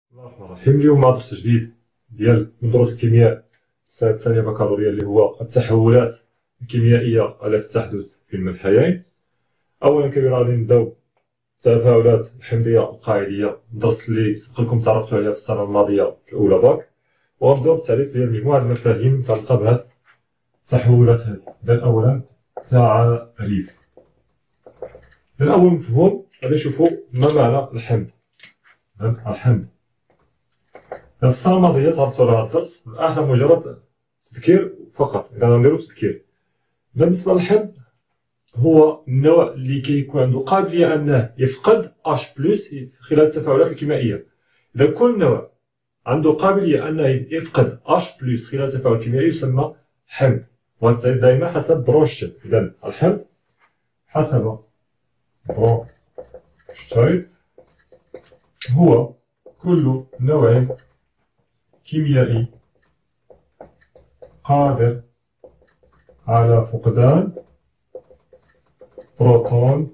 بسم الله الرحمن الرحيم. اليوم مع درس جديد من دروس الكيمياء السنة الثانية بكالوريا، اللي هو التحولات الكيميائية التي تحدث في الملحيين. أولا كبير غادي نبداو التفاعلات الحمضية القاعدية، الدرس اللي سبق لكم تعرفتوا عليها في السنة الماضية في الأولى باك، ونبداو بالتعريف ديال مجموعة المفاهيم المتعلقة بهذه التحولات هذه. إذا أولا تعريف. إذا أول مفهوم غادي نشوفو ما معنى الحمض. الحمض في السنة الماضية تعرفتوا على هذا الدرس، الآن مجرد تذكير فقط. إذا غنديرو تذكير. بالنسبة للحمض هو النوع اللي كيكون عنده قابلية أنه يفقد H+ خلال التفاعلات الكيميائية. إذا كل نوع عنده قابلية أنه يفقد H+ خلال التفاعل الكيميائي يسمى حمض، وغتعيد دائما حسب برونشتاين. إذا الحمض حسب برونشتاين هو كل نوع كيميائي قادر على فقدان بروتون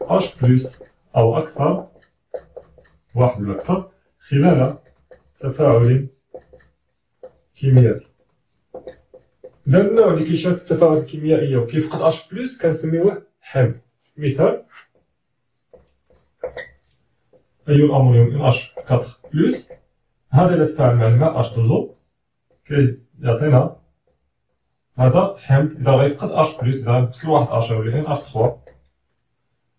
H+ أو أكثر، واحد ولا أكثر، خلال تفاعل كيميائي. إذا النوع اللي كيشارك في التفاعلات الكيميائية وكيفقد H+ كنسميوه حمض. مثال: أي الأمونيوم NH4+، هذا إذا تفاعل مع الماء H2O كيعطينا هذا حمض. إذا غيفقد H+، إذا غنكتلو واحد H غيولي NH3،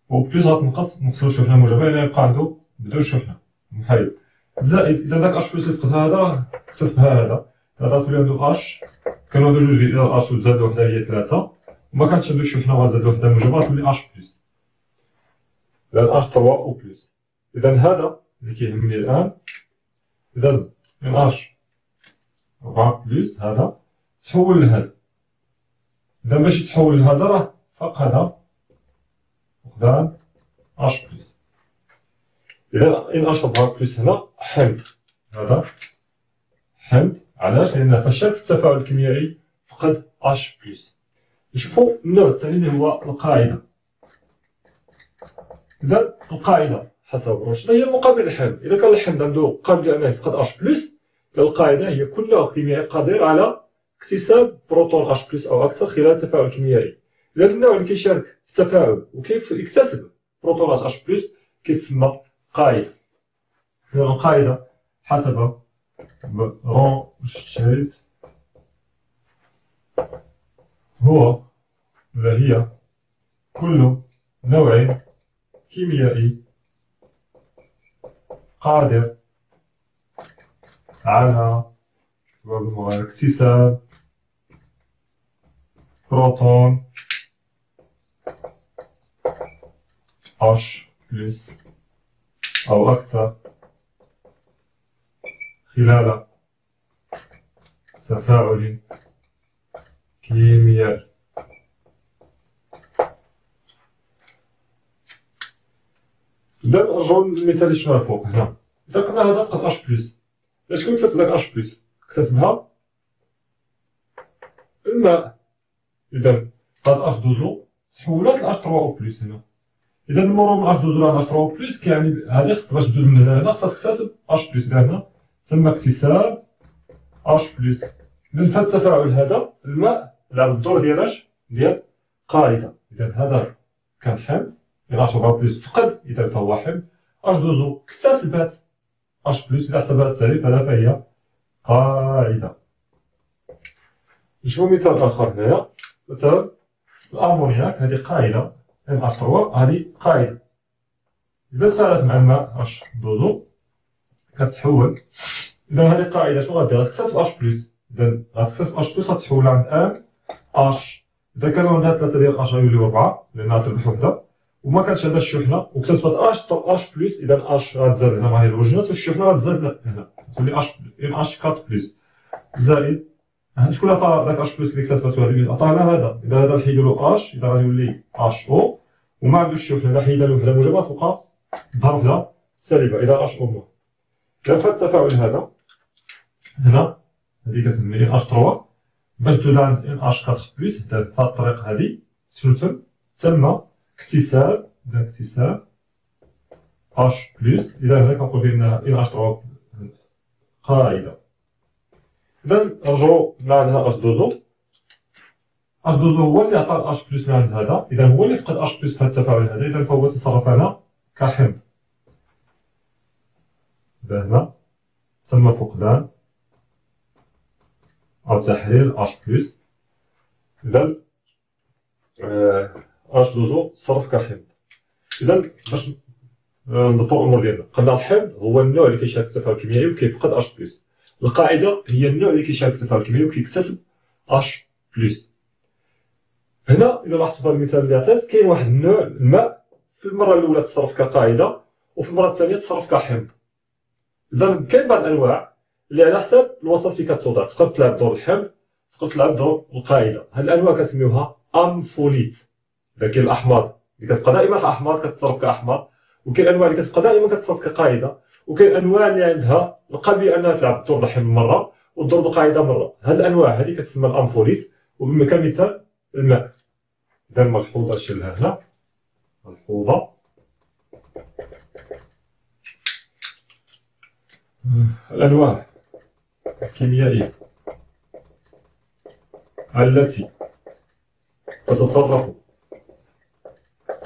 و بليس غتنقص نقصلو شحنة موجبة، يعني يبقى عندو بدون شحنة محايد. زائد إذا داك H+ اللي فقدها هذا اكتسبها هذا غتولي عندو H، كانوا عندو جوج ديال H وتزاد وحدة هي 3، وما كانتش عندو شحنة وغتزاد وحدة موجبة غتولي H+، إذا H3 و بليس. إذا هذا اللي كيهمني الآن. إذا NH4+ هذا تحول لهذا. إذا باش يتحول لهذا راه فقد فقدان H+. إذا NH4+ هنا حمض. هذا حمض. علاش؟ لأنه فشل في التفاعل الكيميائي فقد H+. نشوفو النوع الثاني اللي هو القاعدة. إذا القاعدة حسب برونشتاين هي المقابل للحمض. إذا كان الحمض عنده قابلية أنه يفقد H+، القاعدة هي كل نوع كيميائي قادر على اكتساب بروتون H+ أو أكثر خلال التفاعل الكيميائي. إذا النوع اللي كيشارك في التفاعل وكيف يكتسب بروتونات H+ كيتسمى قاعدة. إذا القاعدة حسب برونشتاين هو ولا هي كل نوع كيميائي قادر على اكتساب بروتون H+ أو أكثر خلال تفاعل كيميائي. إذا نرجعو للمثال اللي شفناه فوق هنا. إذا كنا هذا فقد H+، شكون اكتسب داك H+؟ اكتسبها الماء. إذا هاد H2O تحولات ل H3O+ هنا. إذا المرور من H2O ل H3O+ كيعني هادي خص باش تدوز من هنا لهنا خصها تكتسب H+. إذا هنا تسمى اكتساب H+. إذا في هاد التفاعل هذا الماء لعب الدور ديال قاعدة. إذا هذا كان حمض، إذا H4+ فقد، إذا فهو حمض. H2O اكتسبت H+، إذا حسبها التعريف هذا فهي قاعدة. نشوفو مثال آخر هنايا. مثلا الأمونياك، هذه قاعدة NH3، هذه قاعدة. إذا تفاعلت مع الماء H2O كتحول. إذا هذه قاعدة شنو غدير؟ غتكتسب H+. إذا غتكتسب H+ غتحول عند H. إذا كانوا عندها 3 ديال H غيوليو 4، لأنها تربح وحدة وما كانتش عندها الشحنة وكتسبات H+. إذا H غتزاد هنا مع الهيدروجينات والشحنة غتزاد هنا تولي NH4+. زائد شكون اللي عطا داك H+ اللي اكتسباتو؟ هذه عطاها لها هذا. إذا هذا نحيدولو H، إذا غيولي HO وما عندوش الشحنة. إذا حيدنا له وحدة موجبة تبقى ظهر وحدة سالبة، إذا HO-. إذا في هاد التفاعل هذا هنا هذه كتسمى NH3 باش تولي عند NH4+. في هاد الطريقة هادي شنو تم؟ اكتساب اش بلس. اذا هنا كنقول بانها ان اش 3 قاعده. اذا نرجعو لعندنا اش دوزو. اش دوزو هو اللي عطى اش بلس من عند هذا، اذا هو اللي فقد اش بلس في هذا التفاعل هذا، اذا فهو تصرف هنا كحمض. اذا هنا تم فقدان او تحليل اش بلس. اذا اش دوزو تصرف كحمض. اذا باش نضبطو الامور ديالنا، قلنا الحمض هو النوع اللي كيشارك في التفاعل الكيميائي وكيفقد اش بلس. القاعده هي النوع اللي كيشارك في التفاعل الكيميائي وكيكتسب اش بلس. هنا الا لاحظتوا في المثال اللي عطيت كاين واحد النوع الماء في المره الاولى تصرف كقاعده وفي المره الثانيه تصرف كحمض. اذا كاين بعض الانواع اللي على حساب الوسط اللي كتوضع تقدر تلعب دور الحمض، تقدر تلعب دور القاعده. هاد الانواع كنسميوها امفوليت. اذا كاين الاحماض اللي كتبقى دائما احماض كتصرف كاحماض، وكاين انواع اللي كتبقى دائما كتصرف كقاعده، وكاين انواع اللي عندها القابليه انها تلعب دور الحمض مره ودور القاعده مره. هاد الانواع هذه كتسمى الامفوليت، وكمثال الماء. اذا ملحوظه شيلها هنا، ملحوظه الانواع الكيميائيه التي تتصرف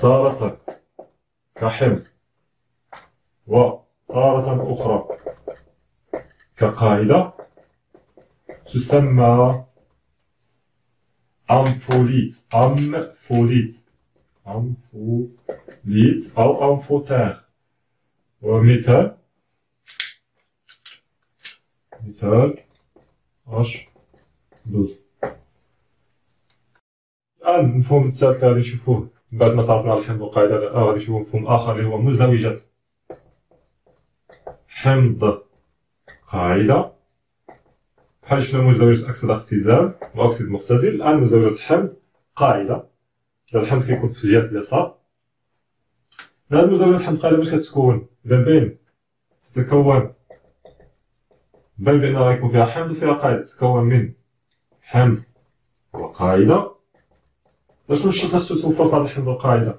تارة كحمض وتارة أخرى كقاعدة تسمى أمفوليت أو أمفوتير. ومثال H12. الآن المفهوم الثالث غادي نشوفوه بعد ما تعرفنا على الحمض والقاعدة. غادي نشوفو مفهوم آخر اللي هو مزدوجة حمض قاعدة. بحال شفنا مزدوجة أكسدة اختزال وأكسيد مختزل، الآن مزدوجة حمض قاعدة. إذا الحمض كيكون في جهة اليسار. إذا مزدوجة حمض قاعدة باش كتكون؟ إذا تتكون بين بأنها غيكون فيها حمض وفيها قاعدة، تتكون من حمض وقاعدة. شنو الشرط خاصو يتوفر في هاد الحمض والقاعدة؟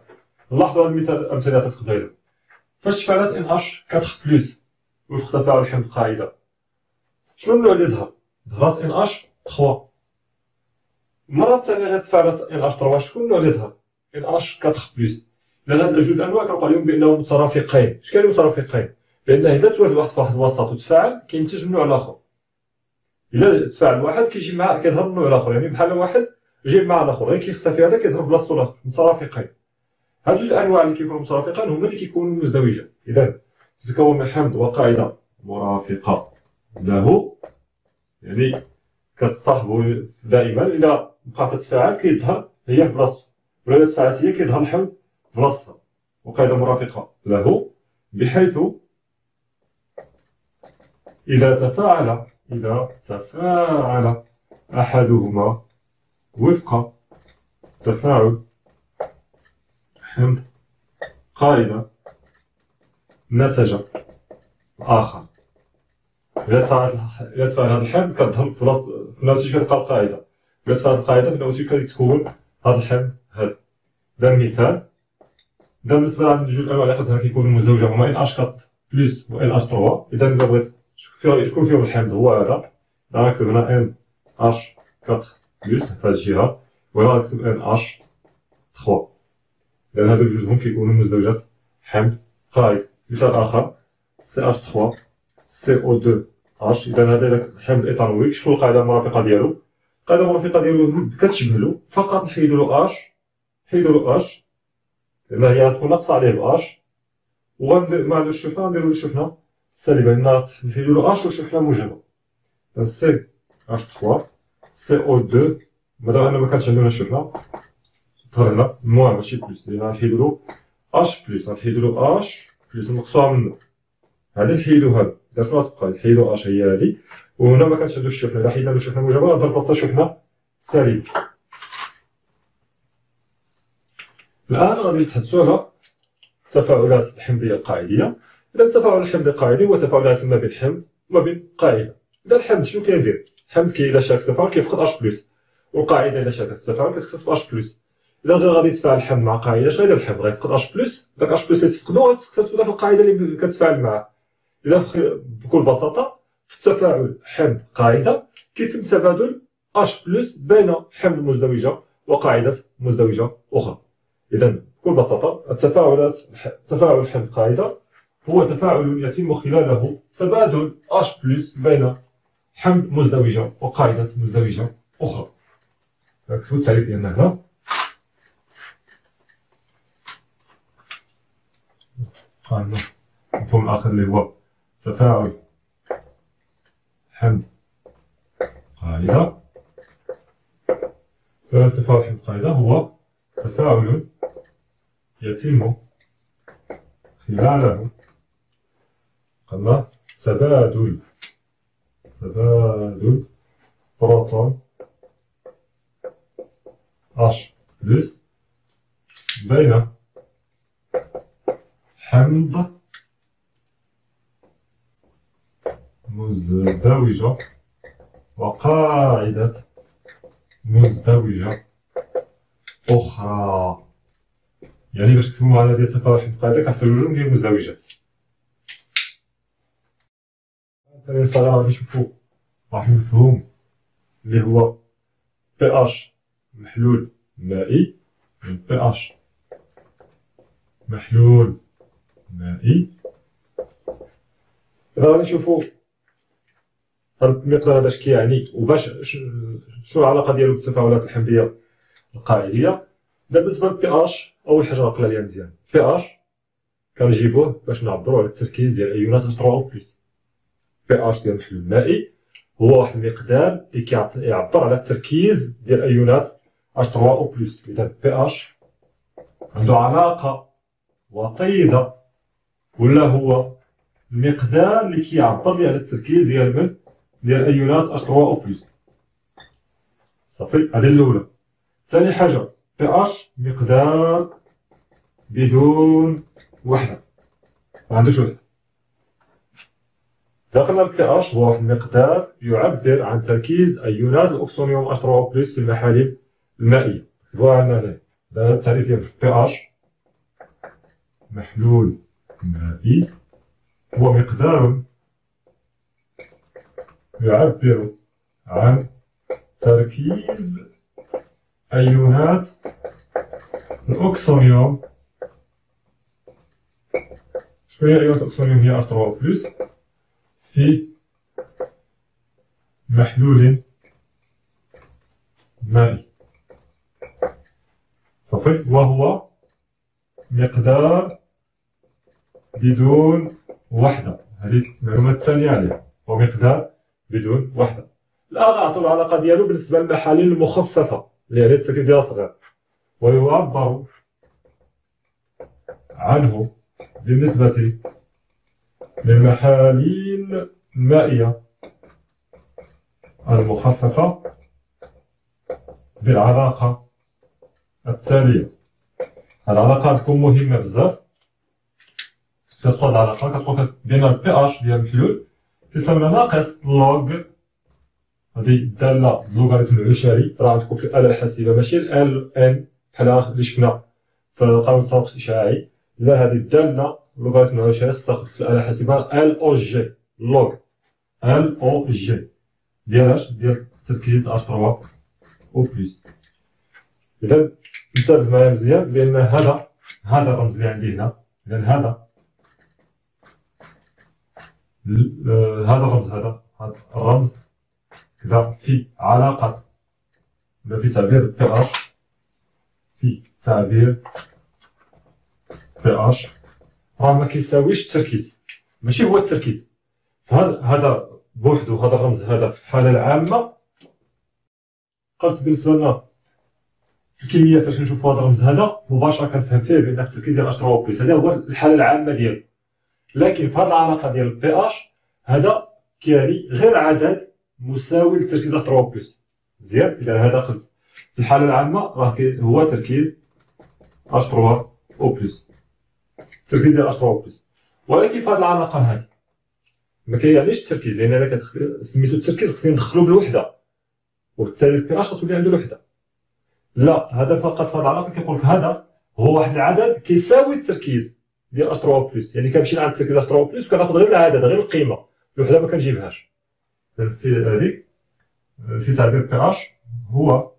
نلاحظوا هاد المثال الأمثلة اللي عطيت قبيله. فاش تفاعلات NH 4 بلس وفق تفاعل حمض قاعدة، شنو النوع اللي ظهر؟ ظهرت NH 3. المرة الثانية غير تفاعلات NH 3 شكون النوع اللي ظهر؟ NH 4 بلس. إذا هاد جوج الأنواع كنقول عليهم بأنهم مترافقين. اش كاين مترافقين؟ بأن إذا تواجد واحد في واحد الوسط وتفاعل كينتج النوع الآخر. إلا تفاعل واحد كيجي معاه كيظهر النوع الآخر، يعني بحال واحد جايب مع الآخر، غير كيختفي هذا كيظهر بلاصتو الآخر، مترافقين. هاد جوج الأنواع اللي كيكونوا مترافقين هما اللي كيكونوا مزدوجة. إذا تتكون من حمض وقاعدة مرافقة له، يعني كتصاحبوا دائما. إلا بقات تتفاعل كيظهر هي في بلاصتو، ولا إلا تفاعلت هي كيظهر الحمض في بلاصتها. وقاعدة مرافقة له بحيث إذا تفاعل أحدهما وفق تفاعل حمض قاعدة نتج الآخر. إلا تفاعل هذا الحمض كتظهر في الناتج كتبقى القاعدة. إلا تفاعلت القاعدة في الناتج كيتكون هذا الحمض هذا. هذا مثال. إذا بالنسبة لجوج الأنواع اللي قلتها كيكونوا مزدوجة هما NH 4 بلس و NH 3. إذا إلا بغيت شكون فيهم الحمض هو هذا. إذا غنكتب هنا NH 4 بلس في هاد الجهة، وهنا غنكتب NH 3. إذا هادو بجوجهم كيكونوا مزدوجات حمض قاعدة. مثال آخر CH3 CO2H. إذا هذا حمض إيثانويك. شكون القاعدة المرافقة ديالو؟ القاعدة المرافقة ديالو كتشبهلو، فقط نحيدولو H، لأن هي غتكون ناقصة عليه ب H، ومع الشحنة غنديرو الشحنة سالبة، لأن نحيدولو H والشحنة موجبة. CH3 CO2. مادام أنا مكانش عندنا الشحنة ظهر لنا موان ماشي بلس، لأن غنحيدولو H بلس، غنحيدولو H بلس نقصوها منو، هادي نحيدو هادي. إذا شنو غتبقى؟ نحيدو H هي هادي، وهنا مكانش عندو الشحنة. إلا حيدنا له الشحنة موجبة غنضرب بلاصتها شحنة سالبة. الآن غادي نتحدثوا على التفاعلات الحمضية القاعدية. إذا التفاعل الحمضي القاعدي هو تفاعلات ما بين حمض وما بين قاعدة. إذا الحمض شنو كيدير؟ الحمض إلا شارك في التفاعل كيفقد H بلس، والقاعدة إلا شاركت في التفاعل كتكتسب H بلس. الا غير غادي يتفاعل الحمض مع قاعده، اش غيدير الحمض؟ غيفقد اش بلس، داك اش بلس اللي تفقدو غتكتسبو داك القاعده اللي كتفاعل معاه. اذا بكل بساطه في التفاعل حمض قاعده كيتم تبادل اش بلس بين حمض مزدوجه وقاعده مزدوجه اخرى. اذا بكل بساطه تفاعل حمض قاعده هو تفاعل يتم خلاله تبادل اش بلس بين حمض مزدوجه وقاعده مزدوجه اخرى. نكتبو التعريف ديالنا هنا. قالنا المفهوم الاخر اللي هو تفاعل حمض قاعدة. تفاعل حمض قاعدة هو تفاعل يتم خلاله قلنا تبادل بروتون H بلس بين حمض مزدوجة وقاعدة مزدوجة أخرى. يعني باش نكتبو المعادلة ديال تفاعل حمض قاعدة كنحتاجو جوج ديال المزدوجات. الثانية الصغيرة غادي نشوفو واحد المفهوم اللي هو pH محلول مائي. pH محلول مائي. دابا غادي نشوفو هاد المقدار هذا اش كيعني وباش شنو العلاقة ديالو بالتفاعلات الحمضية القاعدية. دابا بالنسبة للبي اش أول حاجة غنقلها ليها مزيان. بي اش كنجيبوه باش نعبرو على التركيز ديال أيونات H3O+. بي اش ديال المحلول المائي هو واحد المقدار اللي كيعبر على التركيز ديال أيونات H3O+. إذا بي اش عندو علاقة وطيدة ولا هو المقدار اللي كيعبر لي على التركيز ديال من؟ ديال أيونات H3O+. صافي هذه الأولى. ثاني حاجة بي اش مقدار بدون وحدة، ما عندوش وحدة. قلنا البي اش هو واحد المقدار يعبر عن تركيز أيونات الأكسونيوم H3O+ في المحاليل المائية. كتبوها عندنا هنا. هذا التعريف ديال بي اش محلول مائي هو مقدار يعبر عن تركيز أيونات الأكسونيوم. شنو هي أيونات الأكسونيوم؟ هي H3O+ في محلول مائي. صافي. وهو مقدار بدون وحدة. هذه المعلومات الثانية عليها. هو مقدار بدون وحدة. الآن غنعطيو العلاقة ديالو بالنسبة للمحاليل المخففة اللي يعني التركيز ديالها صغير، ويعبر عنه بالنسبة للمحاليل المائية المخففة بالعلاقة التالية. هاد العلاقة تكون مهمة بزاف. كتاخد العلاقة كتقول بأن البي اش ديال المحلول كيساوي ناقص لوغ، هادي الدالة اللوغاريتم العشري راه عندكم في الآلة الحاسبة ماشي ال ان بحال اللي شفنا في قانون التناقص الإشعاعي. لا، هادي الدالة اللوغاريتم العشري خصها تاخد في الآلة الحاسبة ال او جي لوغ ال او جي ديال اش؟ ديال تركيز H3O+. إذا انتبه معايا مزيان بأن هذا الرمز اللي عندي هنا. إذا هذا الرمز هذا الرمز كذا في علاقة ولا في تعبير بي اش، في تعبير بي اش راه ما كيساويش التركيز، ماشي هو التركيز. هذا بوحدو، هذا الرمز هذا في الحالة العامة قلت بالنسبة لنا في الكيمياء فاش نشوفو هذا الرمز هذا مباشرة كنفهم فيه بأن التركيز ديال H3O+. هذا هو الحالة العامة ديالو. لكن في هذه العلاقة ديال بي اش هذا كيعني غير عدد مساوي لتركيز H3O+. مزيان. إذا هذا قلت في الحالة العامة راه هو تركيز H3O+، التركيز ديال H3O+. ولكن في هذه العلاقة هذه ما كيعنيش التركيز، لأن أنا سميتو التركيز خصني ندخلو بالوحدة، وبالتالي البي اش غتولي عنده الوحدة. لا، هذا فقط في هذه العلاقه كيقول لك هذا هو واحد العدد كيساوي التركيز ديال اش 3 بلس، يعني كنمشي لعند التركيز اش 3 بلس وكناخذ غير العدد غير القيمه الوحده ما كنجيبهاش. في هذيك في تعبير بي اش هو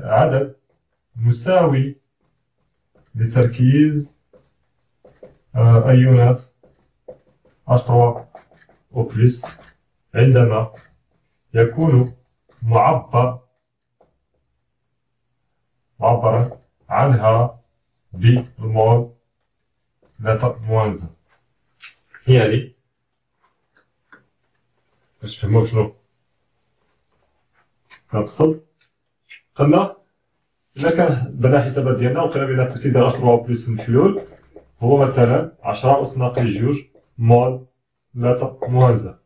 عدد مساوي لتركيز ايونات اش 3 بلس عندما يكون معبرا عنها بالمول لتر موانزة. يعني باش تفهموا شنو كنقصد، قلنا إلا كان درنا الحسابات ديالنا وقينا بأن التركيز ديال اش 3 بلس في المحلول هو مثلا 10 أس ناقص 2 مول لتر موانزة.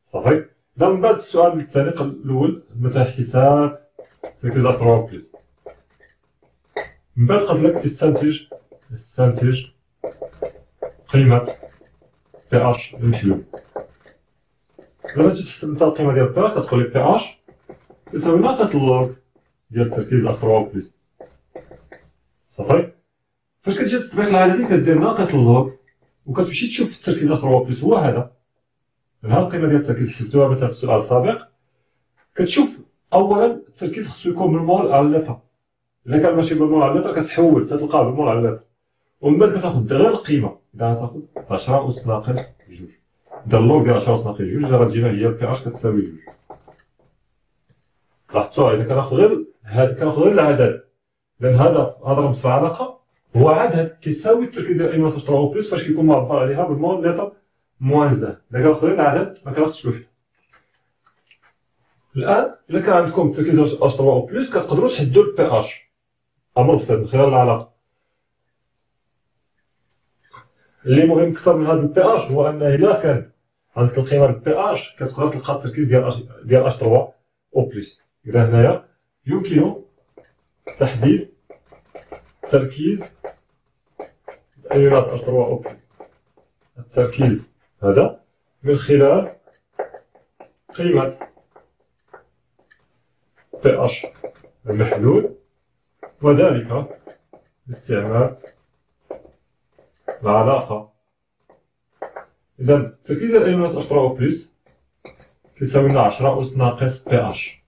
صافي. إذا من بعد السؤال الثاني الأول مثلا حساب تركيز اش 3 بلس، من بعد قالت لك استنتج قيمة بي اش المحلول. دابا تجي تحسب انت القيمة ديال بي اش كتقول لي بي اش تساوي ناقص اللوغ ديال التركيز اش 3 بلس. صافي. فاش كتجي تطبيق العادة دي كدير ناقص اللوغ وكتمشي تشوف التركيز اش 3 بلس هو هذا، من ها القيمة ديال التركيز حسبتوها مثلا في السؤال السابق. كتشوف أولا التركيز خصو يكون بالمول على اللتر، إلا كان ماشي بالمول على اللتر كتحول تتلقاه بالمول على اللتر، ومن بعد كتاخد غير القيمة، إذا غتاخد 10 أس ناقص 2 ديال اللوغ ديال 10 أس ناقص 2 راه تجينا هي بي اش كتساوي 2. لاحظتوها إذا كناخد غير العدد، لأن هذا رمز في العلاقة هو عدد كيساوي التركيز ديال اينوس اش 3 بلس فاش كيكون معبر عليها بالمول لتر موان زان. إذا كناخد غير العدد ما كناخدش الوحدة. الآن إلا كان عندكم التركيز ديال اش 3 بلس كتقدروا تحدوا البي اش، أمر بسيط من خلال العلاقة. اللي مهم أكثر من هذا البي اش هو أن إلا كان عندك القيمة ديال البي اش كتقدر تلقى التركيز ديال اش 3 بلس. إذا هنايا يمكن تحديد تركيز ايونات اش 3 بلس، التركيز هذا من خلال قيمة بي اش المحلول، وذلك باستعمال العلاقة. إذا التركيز ديال ايونات اش 3 بلس كيساوي لنا 10 أس ناقص بي اش،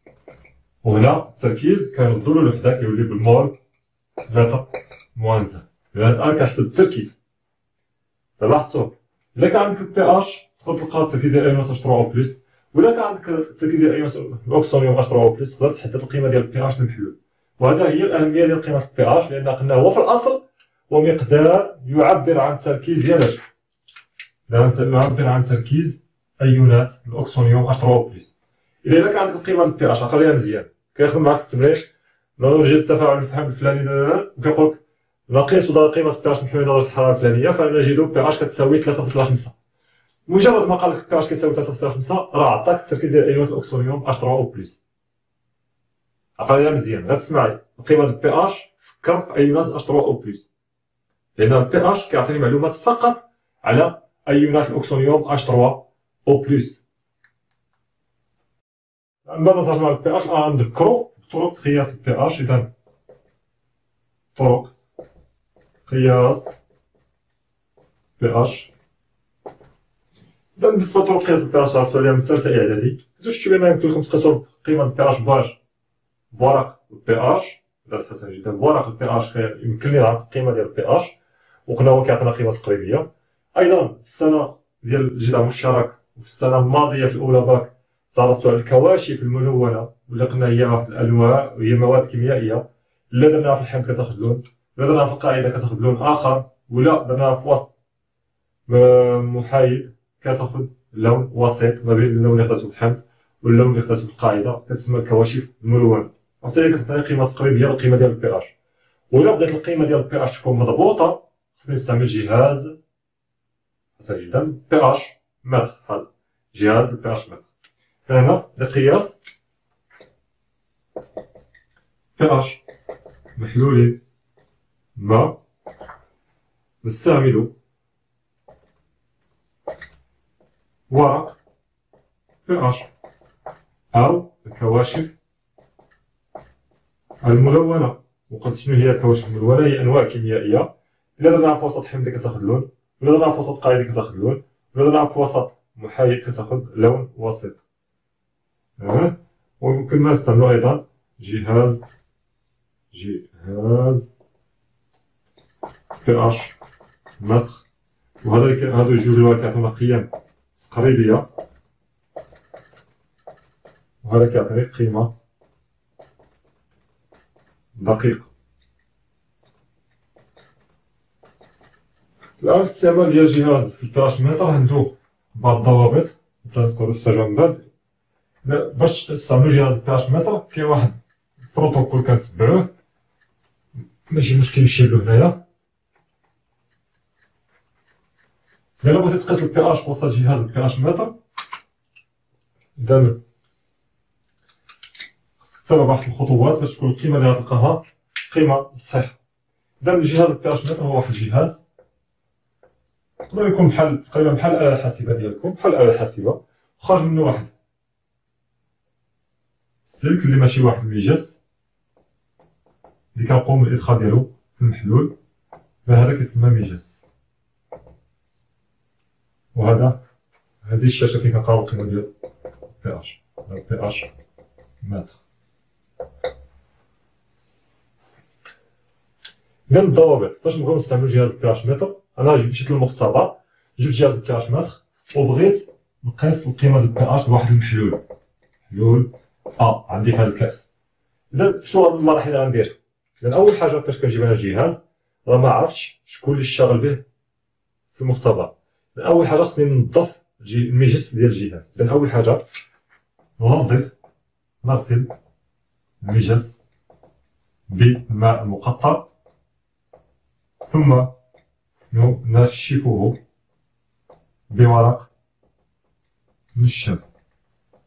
وهنا التركيز كنردو له الوحدة كيولي بالمول لتر موان زان. إذا الآن كنحسب التركيز. لاحظتوا إلا كان عندك البي اش تقدر تلقى التركيز ديال ايونات اش 3 بلس، وإلا كان عندك التركيز ديال ايونات الأكسونيوم اش 3 بلس تقدر تحدد القيمة ديال البي اش المحلول. وهذا هي الأهمية ديال قيمة البي اش، لأن قلنا هو في الأصل هو مقدار يعبر عن تركيز ديال اش؟ يعبر عن تركيز ايونات الأكسونيوم اش 3 بلس. إلا كان عندك القيمة ديال البي اش عقليها مزيان كيخدم معاك التمرين درجة التفاعل الفحم الفلاني وكيقول لك نقيس قيمة بي اش المحلول درجة الحرارة الفلانية فنجد بي اش كتساوي 3.5. مجرد ما قال لك بي اش كيساوي 3.5 راه عطاك التركيز ديال ايونات الاكسونيوم اش 3 بلس. عقليها مزيان غتسمعي القيمة ديال بي اش فكر في ايونات اش 3 بلس، لأن البي اش كيعطيني معلومات فقط على ايونات الاكسونيوم اش 3 بلس. عندما نهضروا على البي اش غنذكروا طرق قياس البي اش. إذا طرق قياس بي اش. إذا بالنسبة لطرق قياس البي اش عرفتو عليها من ثالثة إعدادي. شفتو بأن يمكن لكم تقيسو قيمة البي اش بورق البي اش. إذا حسنا جدا بورق البي اش يمكن لي نعرف القيمة ديال البي اش، وقلنا هو كيعطينا قيمة تقريبية. أيضا في السنة ديال الجدع المشترك وفي السنة الماضية في الأولى باك تعرفتو على الكواشف الملونة واللي قلنا هي واحد الألوان وهي مواد كيميائية. إلا درناها في الحمض كتاخد لون، إلا درناها في القاعدة كتاخد لون آخر، ولا درناها في وسط محايد كتاخد لون وسيط ما بين اللون اللي خداتو في الحمض واللون اللي خداتو في القاعدة، كتسمى الكواشف الملونة. وحتى هي كتعطيني قيمة تقريبية للقيمة ديال البي اش. وإلا بغيت القيمة ديال البي اش تكون مضبوطة خصني نستعمل جهاز سهل جدا بي اش متر. هذا جهاز البي اش متر. هنا لقياس بي اش محلول ما نستعمل ورق بي اش أو الكواشف الملونة وقلت شنو هي الحوايج الملونة؟ هي أنواع كيميائية إلا درناها في وسط حمضي كتاخد لون، إلا درناها في وسط قاعدي كتاخد لون، إلا درناها في وسط محايد كتاخد لون وسيط. ويمكن ما نستعملو أيضا جهاز pH متر، هادو جوج اللي كيعطيونا قيم تقريبية، وهذا كيعطيني قيمة دقيقة. الآن الاستعمال ديال جهاز البياش متر عندو بعض الضوابط تنقدرو نحتاجوها من بعد. باش تستعملو جهاز البياش متر كاين واحد البروتوكول كنتبعوه، ماشي مشكل نشيرلو هنايا. إلا بغيتي تقيس البي اش بوسط جهاز البياش متر، إذا خصك تتبع واحد الخطوات باش تكون القيمة اللي غتلقاها قيمة صحيحة. إذا جهاز البياش متر هو واحد الجهاز يقدر يكون بحال تقريبا بحال الآلة الحاسبة ديالكم، بحال الآلة الحاسبة، خرج منو واحد السلك اللي ماشي واحد الميجاس اللي كنقوم بالإدخال ديالو في المحلول، هذا كيتسمى ميجاس. هذه الشاشة فين كنقراو القيمة ديال بي اش، بي اش متر. إذا الضوابط فاش نبغيو نستعملو جهاز بي اش متر، أنا مشيت للمختبر جبت جهاز بي اش متر وبغيت نقيس القيمة ديال بي اش لواحد المحلول، محلول عندي في هذا الكأس. إذا شنو المراحل اللي غندير؟ إذا أول حاجة فاش كنجيب أنا الجهاز راه ما عرفتش شكون اللي اشتغل به في المختبر. أول حاجة خصني ننظف الميجس ديال الجهاز. إذا أول حاجة نغسل الميجس بالماء المقطر، ثم نشفه بورق نشف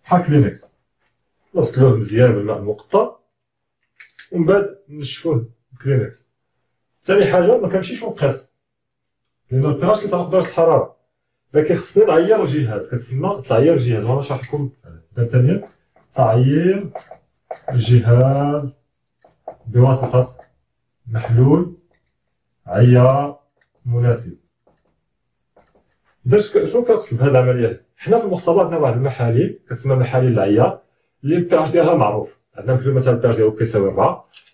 بحال كلينكس، نغسلوه مزيان بالماء المقطر ومن بعد نشفوه بكلينكس. ثاني حاجة ما كنمشيش ونقيس، لأن البياش كيتعلق بدرجة الحرارة، لكن خصني نعير الجهاز، كتسمى تعيير الجهاز، وأنا نشرح لكم. ثانيا تعيير الجهاز بواسطة محلول عيار مناسب. شنو كنقصد بهذه العملية؟ حنا في المختبر عندنا واحد المحاليل كتسمى محاليل العيار اللي البي اش ديالها معروف. عندنا محلول مثلا البي اش ديالو كيساوي 4،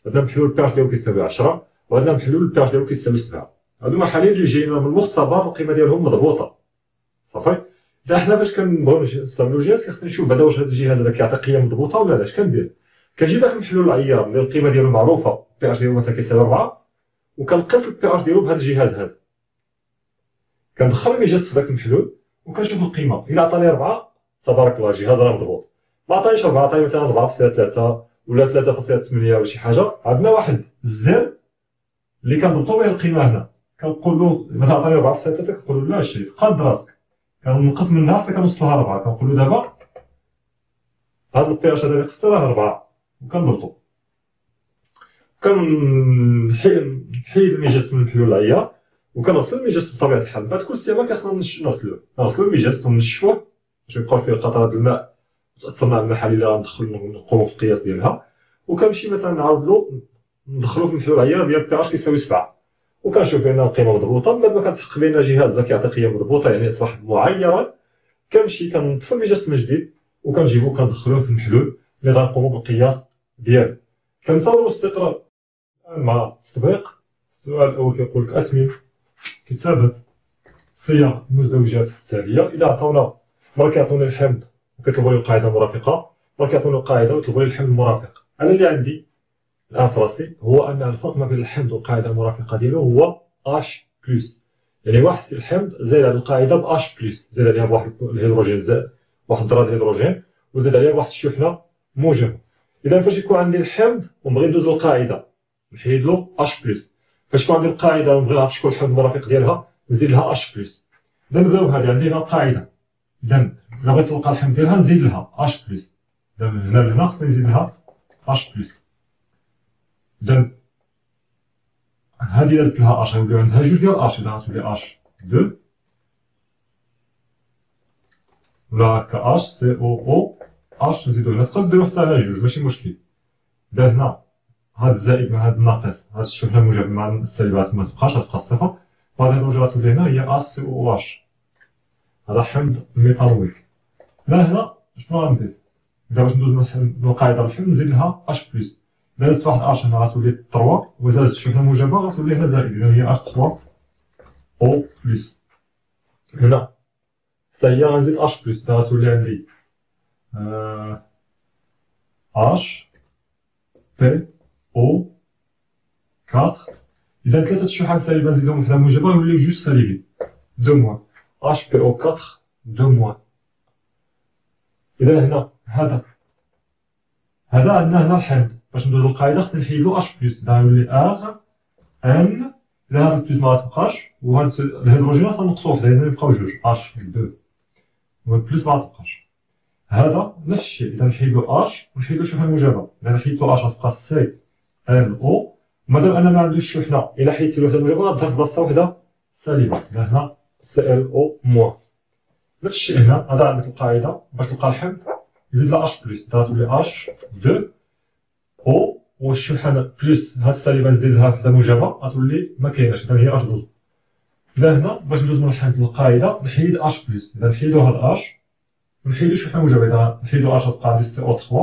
عندنا محلول البي اش ديالو كيساوي 10، وعندنا محلول البي اش ديالو كيساوي 7. هادو محاليل اللي جايين من المختبر القيمة ديالهم مضبوطة صافي. إذا حنا فاش كنبغيو نستعملو الجهاز خصني نشوف بعدا واش هاد الجهاز هذا كيعطي قيم مضبوطة ولا لا. اش كندير؟ كنجيب داك المحلول العيار اللي القيمة ديالو معروفة، البي اش ديالو مثلا كيساوي 4، وكنقيس البي اش ديالو بهذا الجهاز هذا، كندخل الميجاس في داك المحلول وكنشوف القيمة. إلا عطاني 4 تبارك الله الجهاز راه مضبوط، ما عطانيش 4 عطاني مثلا 4.3 ولا 3.8 ولا شي حاجة، عندنا واحد الزر اللي كنضبطو به القيمة هنا. كنقولو مثلا عطاني 4.3 كنقولو لا الشريف قاد راسك، كنقص منها حتى كنوصلوها 4، كنقولو دابا هاد البي اش هذا اللي قصتي راه 4 وكنضبطو. كنحيد الميجاس من المحلول العيار وكنغسل الميجاس بطبيعة الحال. بعد كل استعمال كيخصنا نغسلو الميجاس ونشفوه باش ميبقاوش فيه قطرات الماء وتأثر مع المحاليل اللي غنقومو في القياس ديالها. وكنمشي مثلا نعاودلو ندخلو في المحلول العيار ديال بي اش كيساوي 7، وكنشوف بان القيمة مضبوطة. من بعد ما كنتحقق بان الجهاز بدا كيعطي قيم مضبوطة يعني أصبح معيرا، كنمشي كنطفي الميجاس من جديد وكنجيبو كندخلوه في المحلول اللي غنقومو بالقياس ديالو. كنصاوبو الاستقرار مع التطبيق. السؤال الأول كيقول لك أتمم كتابة صيغ المزدوجات التالية. إذا عطاونا مرة كيعطوني الحمض وكيطلبوا لي القاعدة المرافقة، مرة كيعطوني القاعدة ويطلبوا لي الحمض المرافق. أنا اللي عندي الآن في راسي هو أن الفرق ما بين الحمض والقاعدة المرافقة ديالو هو اش بلس، يعني واحد في الحمض زايد على القاعدة ب اش بلس، زايد عليها بواحد الهيدروجين، زائد واحد الذرة الهيدروجين وزاد عليها بواحد الشحنة موجبة. إذا فاش يكون عندي الحمض ونبغي ندوز للقاعدة نحيد له اش بلس، فاش يكون عندي القاعدة ونبغي نعرف شكون الحمض المرافق ديالها نزيد لها اش بلس. إذا نبداو بهادي، عندي هنا القاعدة، إذا إلا بغيت نلقى الحمض ديالها نزيد لها اش بلس، إذا من هنا لهنا خصني نزيد لها اش بلس. إذا هادي إلا زدت لها اش غيوليو عندها جوج ديال اش، إذا غتولي اش دو ولا هكا اش سي او او اش نزيدو هنا، تقدر ديرو حتى على جوج ماشي مشكل. إذا هنا هاد الزائد مع هاد الناقص، هاد الشحنه الموجبه مع السالبات ما تبقاش، غتبقى صفر. وهاد الوجه غتولي هنا هي ACOH، هذا حمض ميتالويك. هنا شنو غندير؟ إذا باش ندوز من القاعده الحمض نزيد لها H+. إذا درت واحد H هنا غتولي 3، وإذا درت الشحنه الموجبه غتولي هنا زائد، إذا هي H3O+. هنا حتى هي غنزيد H+، إذا غتولي عندي HPO4. إذا ثلاثة شحن سالبة نزيدهم وحدة موجبة يوليو جوج سالبين، 2-. HPO4 2-. إذا هنا هذا عندنا هنا الحمض، باش ندوزو للقاعدة خصنا نحيدو H+، إذا غيولي Rn. إذا هاد البلوس مغتبقاش، وهاد الهيدروجينات غنقصو وحدة، إذا يبقاو جوج H2، والبلوس مغتبقاش. هذا نفس الشيء، إذا نحيدو H ونحيدو الشحنة الموجبة، إذا حيدتو H غتبقى ClO. مادام أنا معندوش شحنة، إلا حيدتي الوحدة الموجبة غتظهر في بلاصتها وحدة سالبة، إذا هنا ClO-. نفس الشيء هنا، هذا عندك القاعدة باش تلقى الحمض زيد لها H+، إذا غتولي H2O، والشحنة بلس هاد السالبة نزيد لها وحدة موجبة غتولي مكايناش، إذا هي H2. إذا هنا باش ندوز من الحمض للقاعدة نحيد H+، إذا نحيدو هاد H ونحيدو الشحنة الموجبة، إذا نحيدو H غتبقى عندي CO3.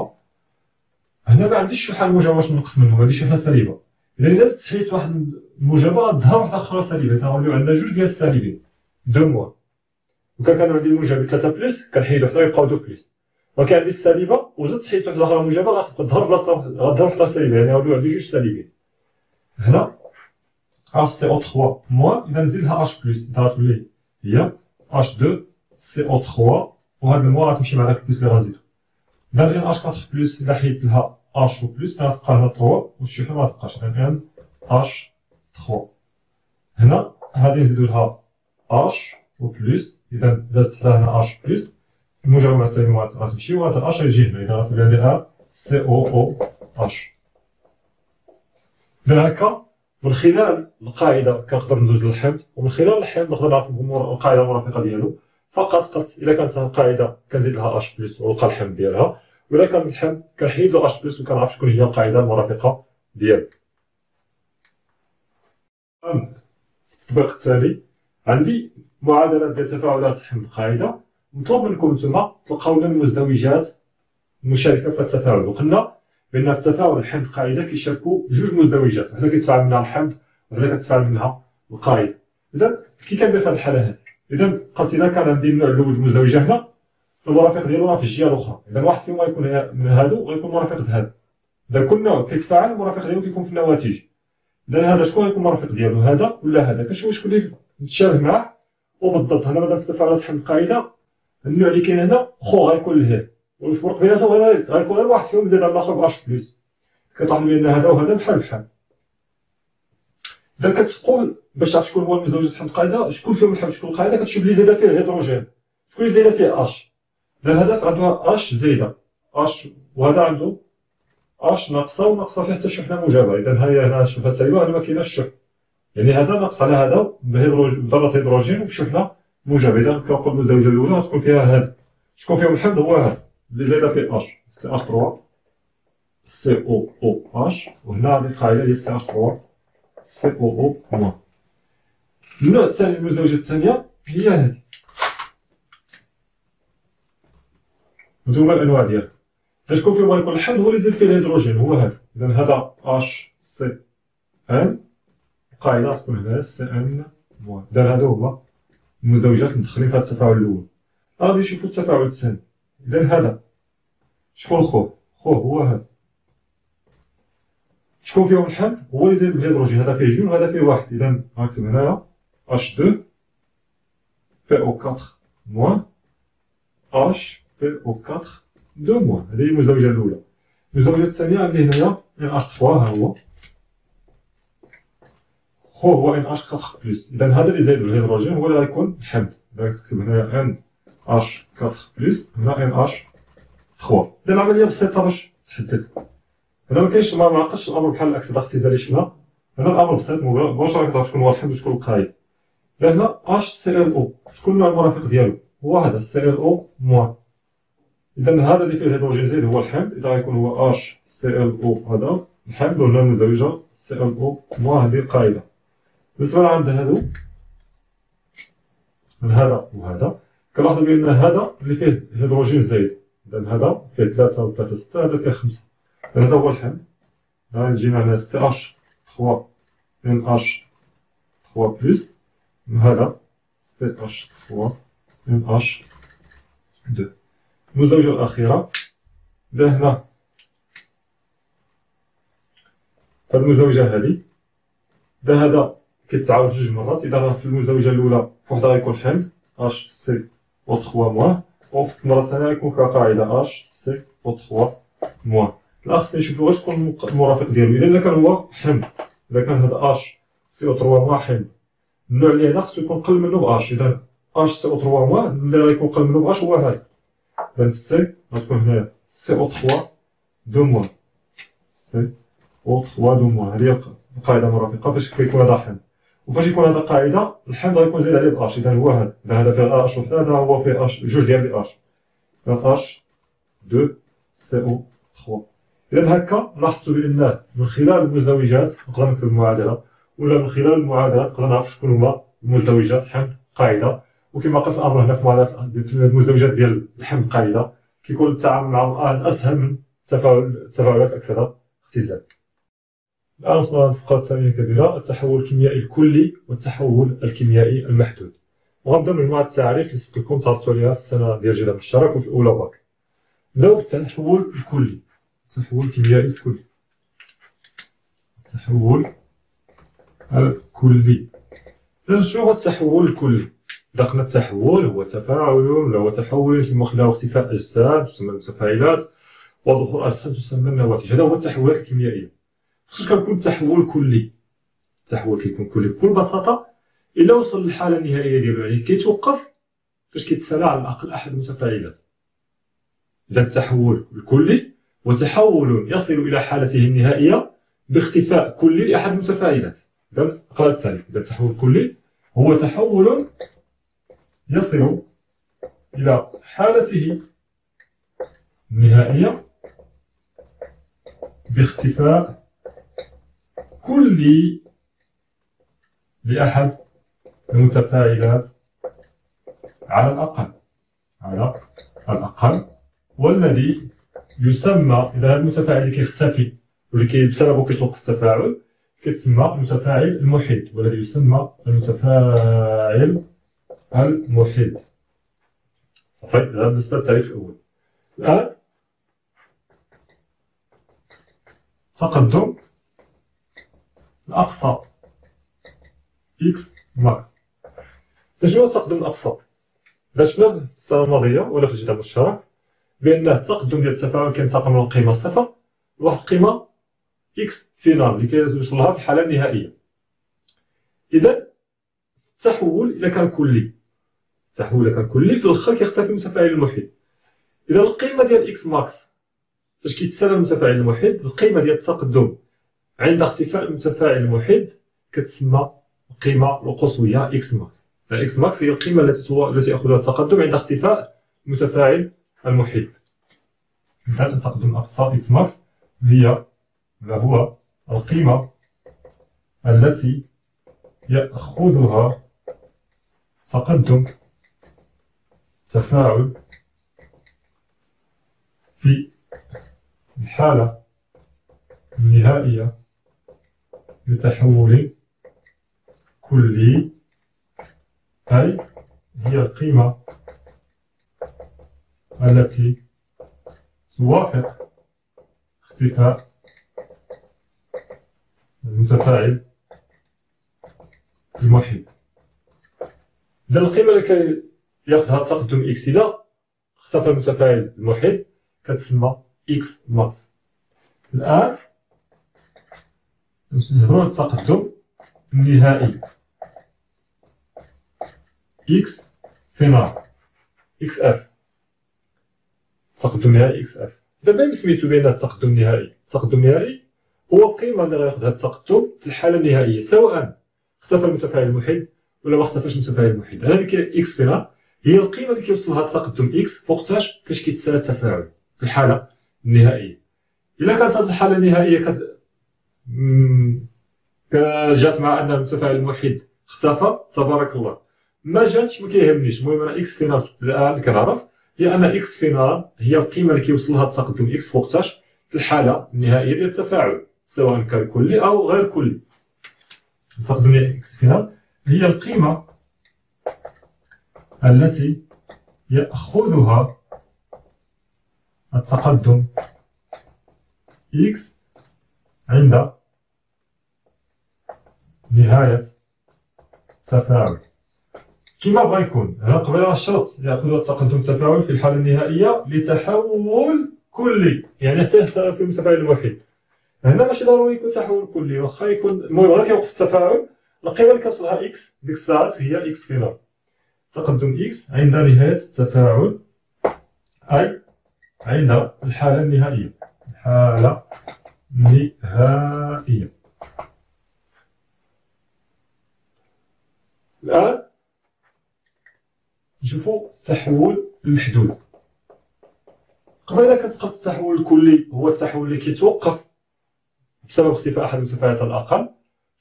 هنا معنديش شحنة موجبة باش نقص منهم، هادي شحنة سالبة. إذا حيدت واحد الموجبة غتظهر واحدة أخرى سالبة، إذا غنوليو عندنا جوج ديال السالبين، 2-. وكان عندي الموجب 3+، كنحيد وحدة يبقاو 2+. وكان عندي السالبة وزدت حيدت وحدة أخرى موجبة غتبقى تظهر بلاصة غتظهر وحدة سالبة، يعني غنوليو عندي جوج سالبين. هنا HCO3-، إذا نزيد لها H+، إذا غتولي هي H2CO3، وهاد الموا غتمشي مع داك البلوس اللي غنزيدو. إذا NH4+، إذا حيدت لها H وبلوس غتبقى هنا 3، والشحنة مغتبقاش، إذا NH3. هنا هادي نزيدو لها H وبلوس، إذا دازت حدا هنا H+، الموجبة مع السالبة غتمشي، وهذا H غيجي هنا، إذا غتولي عندي COOH. إذا هكا من خلال القاعدة كنقدر ندوز للحمض، ومن خلال الحمض نقدر نعرف القاعدة المرافقة ديالو. فقط إلا كانت القاعدة كنزيد لها H+ ونلقى الحمض ديالها، وإلا كان الحمض كنحيد له H+ وكنعرف شكون هي القاعدة المرافقة ديالو. في التطبيق التالي عندي معادلات ديال تفاعلات حمض قاعدة، مطلوب منكم نتوما تلقاو لنا المزدوجات المشاركة في التفاعل. وقلنا بأن في التفاعل الحمض قاعدة كيشاركوا جوج مزدوجات، وحدة كيتفاعل منها الحمض وحدة كتفاعل منها القاعدة. إذا كي كندير في هذه الحالة هذه، إذا قلت إذا كان عندي النوع الأول المزدوجة هنا، المرافق ديالو راه في الجهة الأخرى، إذا واحد فيهم غيكون من هادو وغيكون مرافق لهذا. إذا كل نوع كيتفاعل المرافق ديالو كيكون في النواتج. إذا هذا شكون غيكون المرافق ديالو، هذا ولا هذا؟ كنشوف شكون اللي متشابه معاه. وبالضبط هنا مادام في تفاعلات حمض قاعدة، النوع اللي كاين هنا غيكون لهذا، والفرق بيناتهم غيكون غير واحد فيهم زائد على الآخر ب H+. كتلاحظوا بأن هذا وهذا بحال بحال. إذا كتقول باش تعرف شكون هو المزدوجات حمض قاعدة، شكون فيهم الحمض شكون القاعدة، كتشوف اللي زايدة فيه الهيدروجين، شكون اللي زايدة فيه H. إذا هذا عنده H زايدة، H، وهذا عنده H ناقصة وناقصة فيه حتى الشحنة موجبة. إذا هي هنا الشحنة سالبة وهنا مكايناش الشحن، يعني هذا ناقص على هذا بذرة هيدروجين وبشحنة موجبة. إذا كنقول المزدوجة الأولى غتكون فيها هذا، شكون فيهم الحمض هو هذا اللي زايدة فيه H، CH3 COOH. وهنا هذه القاعدة هي CH3 COO-. النوع الثاني المزدوجة الثانية هي هذه، هادو هما الأنواع ديالها. شكون فيهم غيكون الحمض هو اللي زاد فيه الهيدروجين هو هذا. إذا هذا HCN، القاعدة غتكون هنا CN-. إذا هادو هما المزدوجات المدخلين في هذا التفاعل الأول. غادي نشوفو التفاعل الثاني. إذا هذا شكون خوه هو هذا. شكون فيهم الحمض هو اللي زايد بالهيدروجين، هذا فيه جوج وهذا فيه واحد. إذا غنكتب هنايا H2PO4- HPO4 2-. هذه هي المزدوجة الأولى. المزدوجة الثانية عندي هنايا NH3، ها هو هو NH4+. إذا هذا اللي زايد بالهيدروجين هو اللي غيكون الحمض. إذا تكتب هنايا NH4+، هنا NH3. إذا العملية بسيطة باش تحدد. هنا مكاينش ما معقدش الأمر بحال الأكسدة الاختزالي شفنا. هنا الأمر بسيط مباشرة كتعرف شكون هو الحمض وشكون القايد. إذا هنا HClO، شكون النوع المرافق ديالو هو هذا ClO-. إذا هذا اللي فيه الهيدروجين زايد هو الحمض، إذا غيكون هو HClO هذا الحمض ولا المزدوجة ClO- هذه القاعدة. بالنسبة لعند هادو من هذا وهذا كنلاحظوا بأن هذا اللي فيه هيدروجين زايد، إذا هذا فيه 3 و 3 6، هذا فيه 5، هذا هو الحمض. غنجينا على CH3 NH3 بلس، وهذا CH3 NH2. المزدوجة الأخيرة إذا هنا هاد المزدوجة هادي إذا هذا كيتعاود جوج مرات، إذا في المزدوجة الأولى فوحدها غيكون حمض HCO3-، وفي المرة الثانية غيكون فيها قاعدة HCO3-. الآن خصنا نشوفو واش تكون المرافق ديالو. إذا كان هو حمض، إذا كان هذا HCO3- حمض، النوع اللي هنا خصو يكون قل منه ب H، إذا HCO3- اللي غيكون قل منه ب H هو هذا. إذا سي غتكون هنا CO3-، CO3-، هذه هي القاعدة المرافقة فاش كيكون هذا حمض. وفاش يكون هذا قاعدة الحمض غيكون زايد عليه ب H، إذا هو هذا، إذا هذا فيه H وحده، هذا هو فيه H جوج ديال H، إذا H2CO3. إذا هكا لاحظتوا بأن من خلال المزدوجات نقدر نكتب المعادلة، ولا من خلال المعادلة نقدر نعرف شكون هما المزدوجات حمض قاعدة. وكما قلت الأمر هنا في معادلة المزدوجات ديال الحمض قاعدة كيكون التعامل معهم أسهل من التفاعلات الأكثر اختزال. الآن وصلنا للفقرة الثانية الكبيرة، التحول الكيميائي الكلي والتحول الكيميائي المحدود. وغنبداو بمجموعة التعاريف اللي سبق لكم تعرفتوا عليها في السنة ديال الجدول المشترك وفي أولى باك. نبداو بالتحول الكلي، التحول الكيميائي الكلي. التحول الكلي، إذا شنو هو التحول الكلي؟ إذا قلنا التحول هو تفاعل ولا هو تحول يتم خلاله اختفاء أجسام تسمى المتفاعلات، وظهور أجسام تسمى النواتج. هذا هو التحولات الكيميائية. فاش كنكون التحول كلي؟ التحول كيكون كلي بكل بساطة إلا وصل للحالة النهائية ديالو، يعني كيتوقف فاش كيتسالى على الأقل أحد المتفاعلات. إذا التحول الكلي هو تحول يصل إلى حالته النهائية باختفاء كلي لأحد المتفاعلات. إذا القراءة الثانية، إذا التحول الكلي هو تحول يصل إلى حالته النهائية باختفاء كلي لأحد المتفاعلات على الأقل، والذي يسمى، إذا هذا المتفاعل اللي كيختفي واللي بسببه كيتوقف التفاعل كيتسمى المتفاعل المحيد، والذي يسمى المتفاعل المحيد. صافي، هذا بالنسبة للتعريف الأول. الآن تقدم الأقصى إكس ماكس. شنو هو التقدم الأقصى؟ إذا شفنا في السنة الماضية ولا في الجدول المشترك بأن التقدم ديال التفاعل كينتقل من القيمة صفر لواحد القيمة إكس فينال اللي كيوصل لها في الحالة النهائية. إذا التحول إلا كان كلي، في الآخر كيختفي المتفاعل المحيد. إذا القيمة ديال إكس ماكس فاش كيتساوى المتفاعل المحيد، القيمة ديال التقدم عند اختفاء المتفاعل المحيد كتسمى القيمة القصوية إكس ماكس. إكس ماكس هي القيمة التي يأخذها التقدم عند اختفاء المتفاعل المحيد. إذا التقدم الأقصى إكس ماكس هو القيمة التي يأخذها تقدم تفاعل في الحالة النهائية لتحول كلي، أي هي القيمة التي توافق اختفاء المتفاعل المحيد. إذا القيمة اللي كياخذها التقدم إكس إذا اختفى المتفاعل المحيد كتسمى إكس ماكس. الآن نهضرو على التقدم النهائي إكس فينال إكس إف، التقدم النهائي إكس إف. دابا سميتو بأن التقدم النهائي، التقدم النهائي هو القيمة اللي غياخذها التقدم في الحالة النهائية سواء اختفى المتفاعل المحيد ولا ما اختفاش المتفاعل المحيد. هذيك إكس فينال هي القيمة اللي كيوصل لها التقدم إكس فوقتاش فاش كيتسالى التفاعل في الحالة النهائية. إلا كانت هذه الحالة النهائية جات مع ان المتفاعل الموحد اختفى تبارك الله، ما جاتش ما كيهمنيش. المهم انا اكس فينال الان كنعرف هي ان اكس فينال هي القيمه اللي كيوصل لها التقدم اكس وقتاش في الحاله النهائيه ديال التفاعل، سواء كان كلي او غير كلي. التقدم ديال اكس فينال هي القيمه التي ياخذها التقدم اكس عند نهايه التفاعل. كما بغا يكون هنا قبيله الشرط ياخذ التقدم التفاعل في الحاله النهائيه لتحول كلي، يعني حتى في المتفاعل الوحيد. هنا ماشي ضروري يكون تحول كلي، واخا يكون المهم غير كيوقف التفاعل، القيمه اللي كتوصلها اكس ديك الساعات هي اكس فينال. تقدم اكس عند نهايه التفاعل، اي عند الحاله النهائيه. الحاله النهائيه. الان نشوفوا التحول المحدود. قبيله كتبقى التحول الكلي هو التحول اللي كيتوقف بسبب اختفاء احد المتفاعلات الاقل.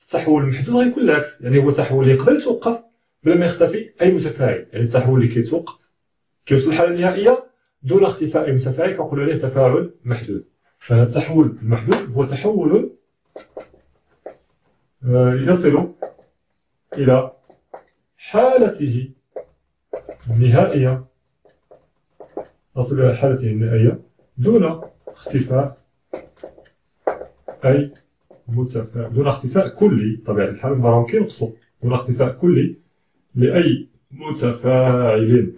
التحول المحدود غيكون العكس، يعني هو تحول اللي يقدر يتوقف بلا ما يختفي اي متفاعل، يعني التحول اللي كيتوقف كيوصل للحاله النهائيه دون اختفاء اي متفاعل كنقولوا عليه تفاعل محدود. فالتحول المحدود هو تحول يصل الى حالته النهائيه، دون اختفاء أي متفاعل، دون اختفاء كلي بطبيعة الحال، المهم كينقصوا دون اختفاء كلي لأي متفاعل.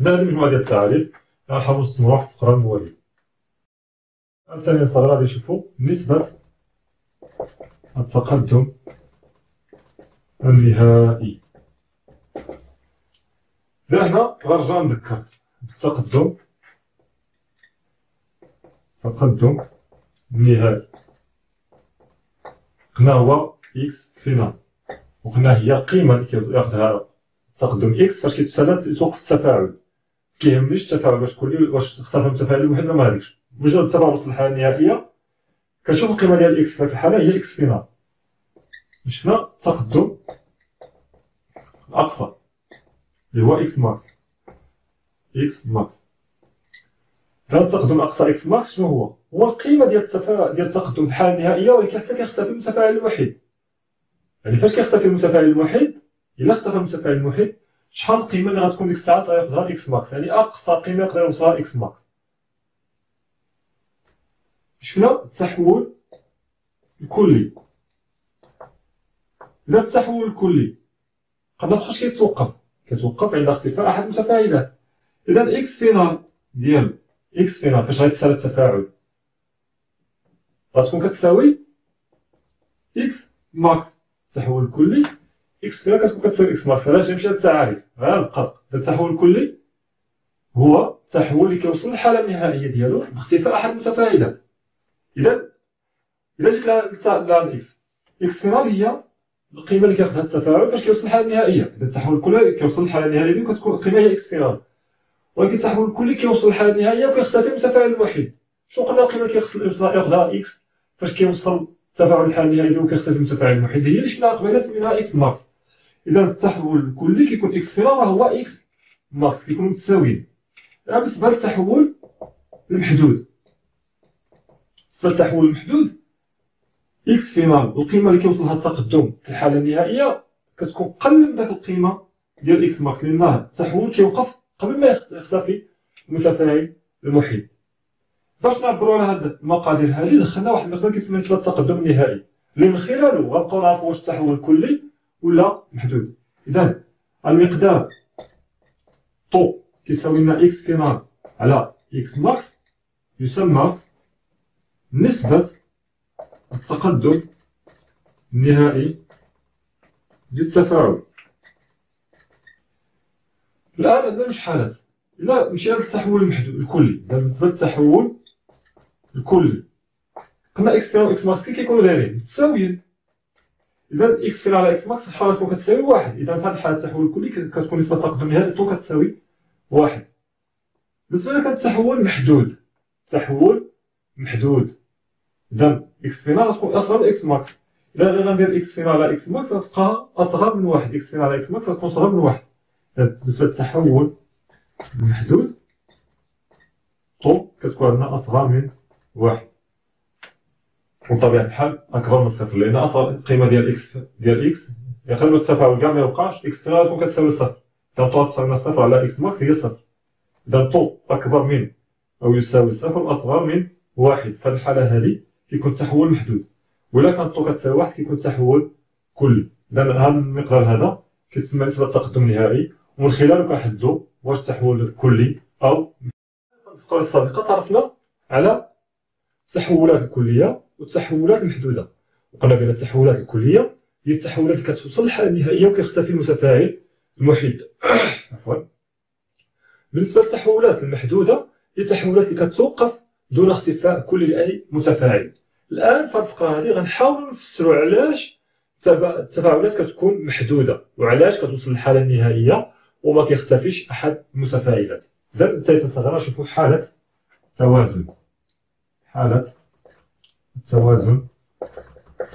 هنا هذه مجموعة ديال التعاريف غنحاولوا نستمروا في الفقرة الموالية. ثانيا صغيرة غادي نشوفوا نسبة التقدم النهائي. هنا غنرجع نذكر التقدم النهائي قلنا هو اكس فينال، وقلنا هي القيمه اللي كياخذها التقدم اكس فاش كيتوقف التفاعل. كيهمنيش التفاعل واش كلي واش اختفى المتفاعل الوحيد ولا ما هاديش، مجرد التفاعل وصل للحاله النهائيه كنشوف القيمه ديال اكس في هذه الحاله هي اكس فينال. شفنا التقدم الاقصى اللي هو اكس ماكس. هذا التقدم الاقصى اكس ماكس شنو هو؟ هو القيمه ديال التقدم في الحاله النهائيه، ولكن حتى كيختفي المتفاعل الوحيد. يعني فاش كيختفي المتفاعل الوحيد، الا اختفى المتفاعل الوحيد شحال القيمه اللي غتكون ديك الساعات غياخذها اكس ماكس، يعني اقصى قيمه يقدر يوصلها اكس ماكس. شفنا التحول الكلي. إذا التحول الكلي قلنا فاش كيتوقف عند اختفاء احد المتفاعلات. اذا اكس فينال ديال اكس فينال فاش غيتسالى التفاعل غتكون كتساوي اكس ماكس. التحول الكلي اكس فينال كتكون كتساوي اكس ماكس. علاش غنمشي هاد التعاريف غير الفرق. التحول الكلي هو التحول اللي كيوصل للحاله النهائيه ديالو باختفاء احد المتفاعلات. اذا جيت الاكس فينال هي القيمه اللي كياخذها التفاعل فاش كيوصل للحاله النهائيه. اذا التحول الكلي كيوصل للحاله النهائيه ديالو كتكون القيمه هي اكس فينال، ولكن التحول الكلي كيوصل للحاله النهائيه وكيختفي المتفاعل الوحيد. شنو قلنا القيمه اللي ياخذها اكس فاش كيوصل التفاعل للحاله النهائيه ديالو وكيختفي المتفاعل الوحيد، هي اللي شفناها قبيله سميناها اكس ماكس. اذا التحول الكلي كيكون اكس فينال هو اكس ماكس، كيكونوا متساويين. بالنسبه للتحول المحدود، اكس فينال القيمه اللي كيوصل لها التقدم في الحاله النهائيه كتكون قل من داك القيمه ديال اكس ماكس، لان التحول كيوقف قبل ما يختفي المتفاعل المحيط. باش نعبروا على هاد المقادير هذه دخلنا واحد المقدار كيسمى نسبه التقدم النهائي، اللي من خلاله غنبقاو نعرفوا واش التحول كلي ولا محدود. اذا المقدار طو كيساوي لنا اكس فينال على اكس ماكس يسمى نسبه التقدم النهائي للتفاعل. الآن عندنا جوج حالات. إلا مشينا للتحول المحدود الكلي، بالنسبة للتحول الكلي قلنا إكس فينال و إكس ماكس كيكونوا دايرين متساويين. إذا إكس فينال على إكس ماكس شحال غتكون كتساوي واحد. إذا في هذه الحالة التحول الكلي كتكون نسبة التقدم النهائي طو كتساوي واحد. بالنسبة للتحول المحدود، إذا إكس فينال غتكون أصغر من إكس ماكس. إذا غندير إكس فينال على إكس ماكس غتبقى أصغر من واحد، إكس فينال على إكس ماكس غتكون أصغر من واحد. بالنسبة للتحول المحدود طو كتكون عندنا أصغر من واحد، وبطبيعة الحال أكبر من صفر، لأن أصغر القيمة ديال إكس يخلو التفاعل كاع ميوقعش، إكس فينال غتكون كتساوي صفر. إذا طو تساوي صفر على إكس ماكس هي صفر. إذا طو أكبر من أو يساوي صفر وأصغر من واحد، في هذه الحالة هذه كيكون التحول محدود. وإلا كانت طو كتساوي واحد كيكون التحول كلي. إذا هذا المقدار هذا كيتسمى نسبة التقدم النهائي، ومن خلاله كنحددو واش التحول كلي أو. في الفقرة السابقة تعرفنا على التحولات الكلية والتحولات المحدودة، وقلنا بأن التحولات الكلية هي التحولات اللي كتوصل للحالة النهائية وكيختفي المتفاعل المحيط. عفوا. بالنسبة للتحولات المحدودة هي التحولات اللي كتوقف دون اختفاء كل لأي متفاعل. الآن في الفقرة هذه غنحاولوا نفسروا علاش التفاعلات كتكون محدودة وعلاش كتوصل للحالة النهائية وما كيختفيش أحد المتفاعلات. إذا ثالثا صغيرة نشوفوا حالة توازن. حالة التوازن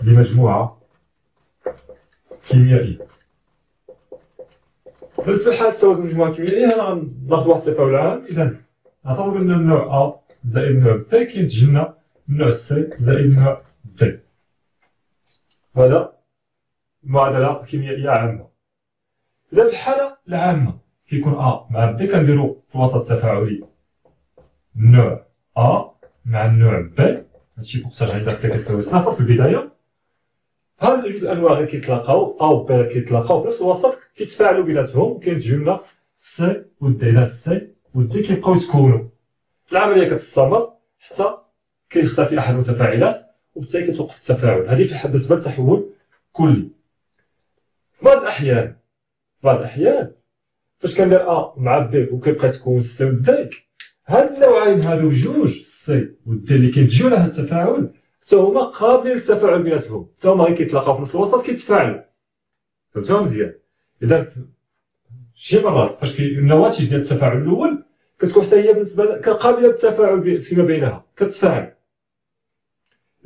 لمجموعة كيميائية. بالنسبة لحالة التوازن لمجموعة كيميائية هنا غناخذ واحد التفاعل عام. إذا نعتبر بأن النوع أ زائد النوع ب كينتج لنا النوع سي زائد النوع د. هذا معادلة كيميائية عامة. إذا في الحالة العامة كيكون أ مع ب كنديرو في الوسط التفاعلي النوع أ مع النوع ب. هادشي فوق ترجع ب كتساوي صفر في البداية. هاد جوج الأنواع غير كيتلاقاو، أ و ب كيتلاقاو في نفس الوسط كيتفاعلوا بيناتهم وكينتجو لنا سي و د. إذا سي و د كيبقاو يتكونوا، العملية كتستمر حتى كيختفي أحد المتفاعلات وبالتالي كيتوقف التفاعل. هذه بالنسبة للتحول كلي. في بعض الأحيان فاش كندير أ مع ب وكيبقى يتكون سي و د، هاد النوعين هادو بجوج سي و د اللي كينتجو لهاد التفاعل حتى هما قابلين للتفاعل بيناتهم، حتى هما غير كيتلاقاو في نفس الوسط كيتفاعلوا. فهمتوها مزيان؟ إذا شي مرات فاش النواتج ديال التفاعل الأول كتكون حتى هي بالنسبة قابلة للتفاعل فيما بينها، كتفاعل.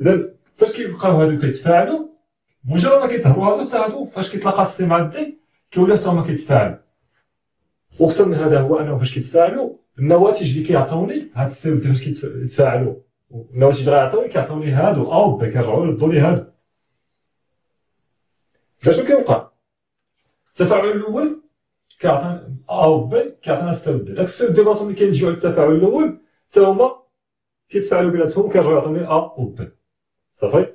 إذا فاش كيبقاو هادو كيتفاعلوا مجرد ما كيظهروا هادو حتى هادو فاش كيتلاقى السي مع الدي كيوليو حتى هما كيتفاعلوا. وأكثر من هذا هو أنه فاش كيتفاعلوا النواتج اللي كيعطوني هاد السي و دي فاش كيتفاعلوا النواتج اللي غيعطوني كيعطوني هادو أ و ب كيرجعوا يردوا لي هادو. فشنو كيوقع؟ التفاعل الأول كيعطينا أ و ب كيعطينا السي و دي، داك السي و دي راسهم اللي كينتجوا على التفاعل الأول حتى هما كيتفاعلوا بيناتهم وكيرجعوا يعطوني أ و ب. صافي؟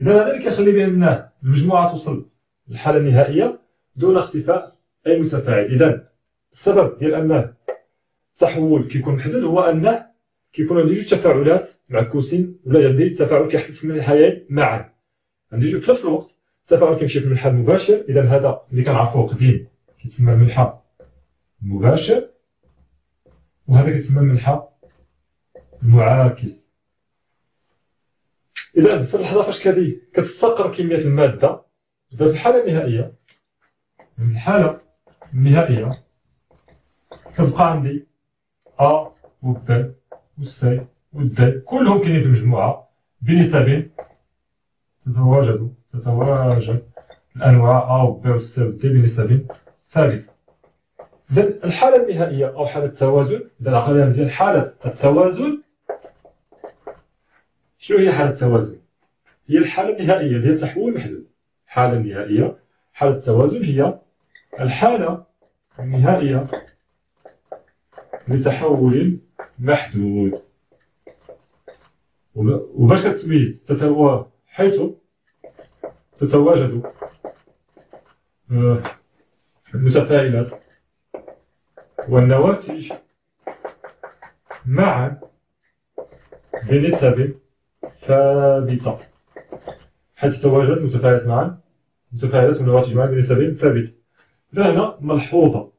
إذا هذا اللي كيخلي بأن المجموعة توصل للحالة النهائية دون اختفاء أي متفاعل. إذا السبب ديال أن التحول كيكون محدود هو أنه كيكون عندي جوج تفاعلات معكوسين، ولا عندي تفاعل كيحدث في المنحيين معا. عندي جوج في نفس الوقت التفاعل كيمشي في المنحى المباشر، إذا هذا اللي كنعرفوه قديم كيتسمى المنحى المباشر، وهذا كيتسمى المنحى المعاكس. إذا في اللحظة فاش كتستقر كمية المادة، إذا في الحالة النهائية كتبقى عندي أ و ب و سي و د كلهم كاينين في المجموعة بنسب تتواجد الأنواع أ و ب و سي و د بنسب ثابتة. إذا الحالة النهائية أو حالة التوازن، إذا عقلنا مزيان حالة التوازن، شنو هي حالة التوازن؟ هي الحالة النهائية ديال التحول المحدود. الحالة النهائية حالة التوازن هي الحالة النهائية لتحول محدود. وباش كتميز حيث تتواجد المتفاعلات والنواتج معا بنسب ثابتة. حيث تتواجد متفاعلات والنواتج معا بنسب ثابتة. إذا هنا ملحوظة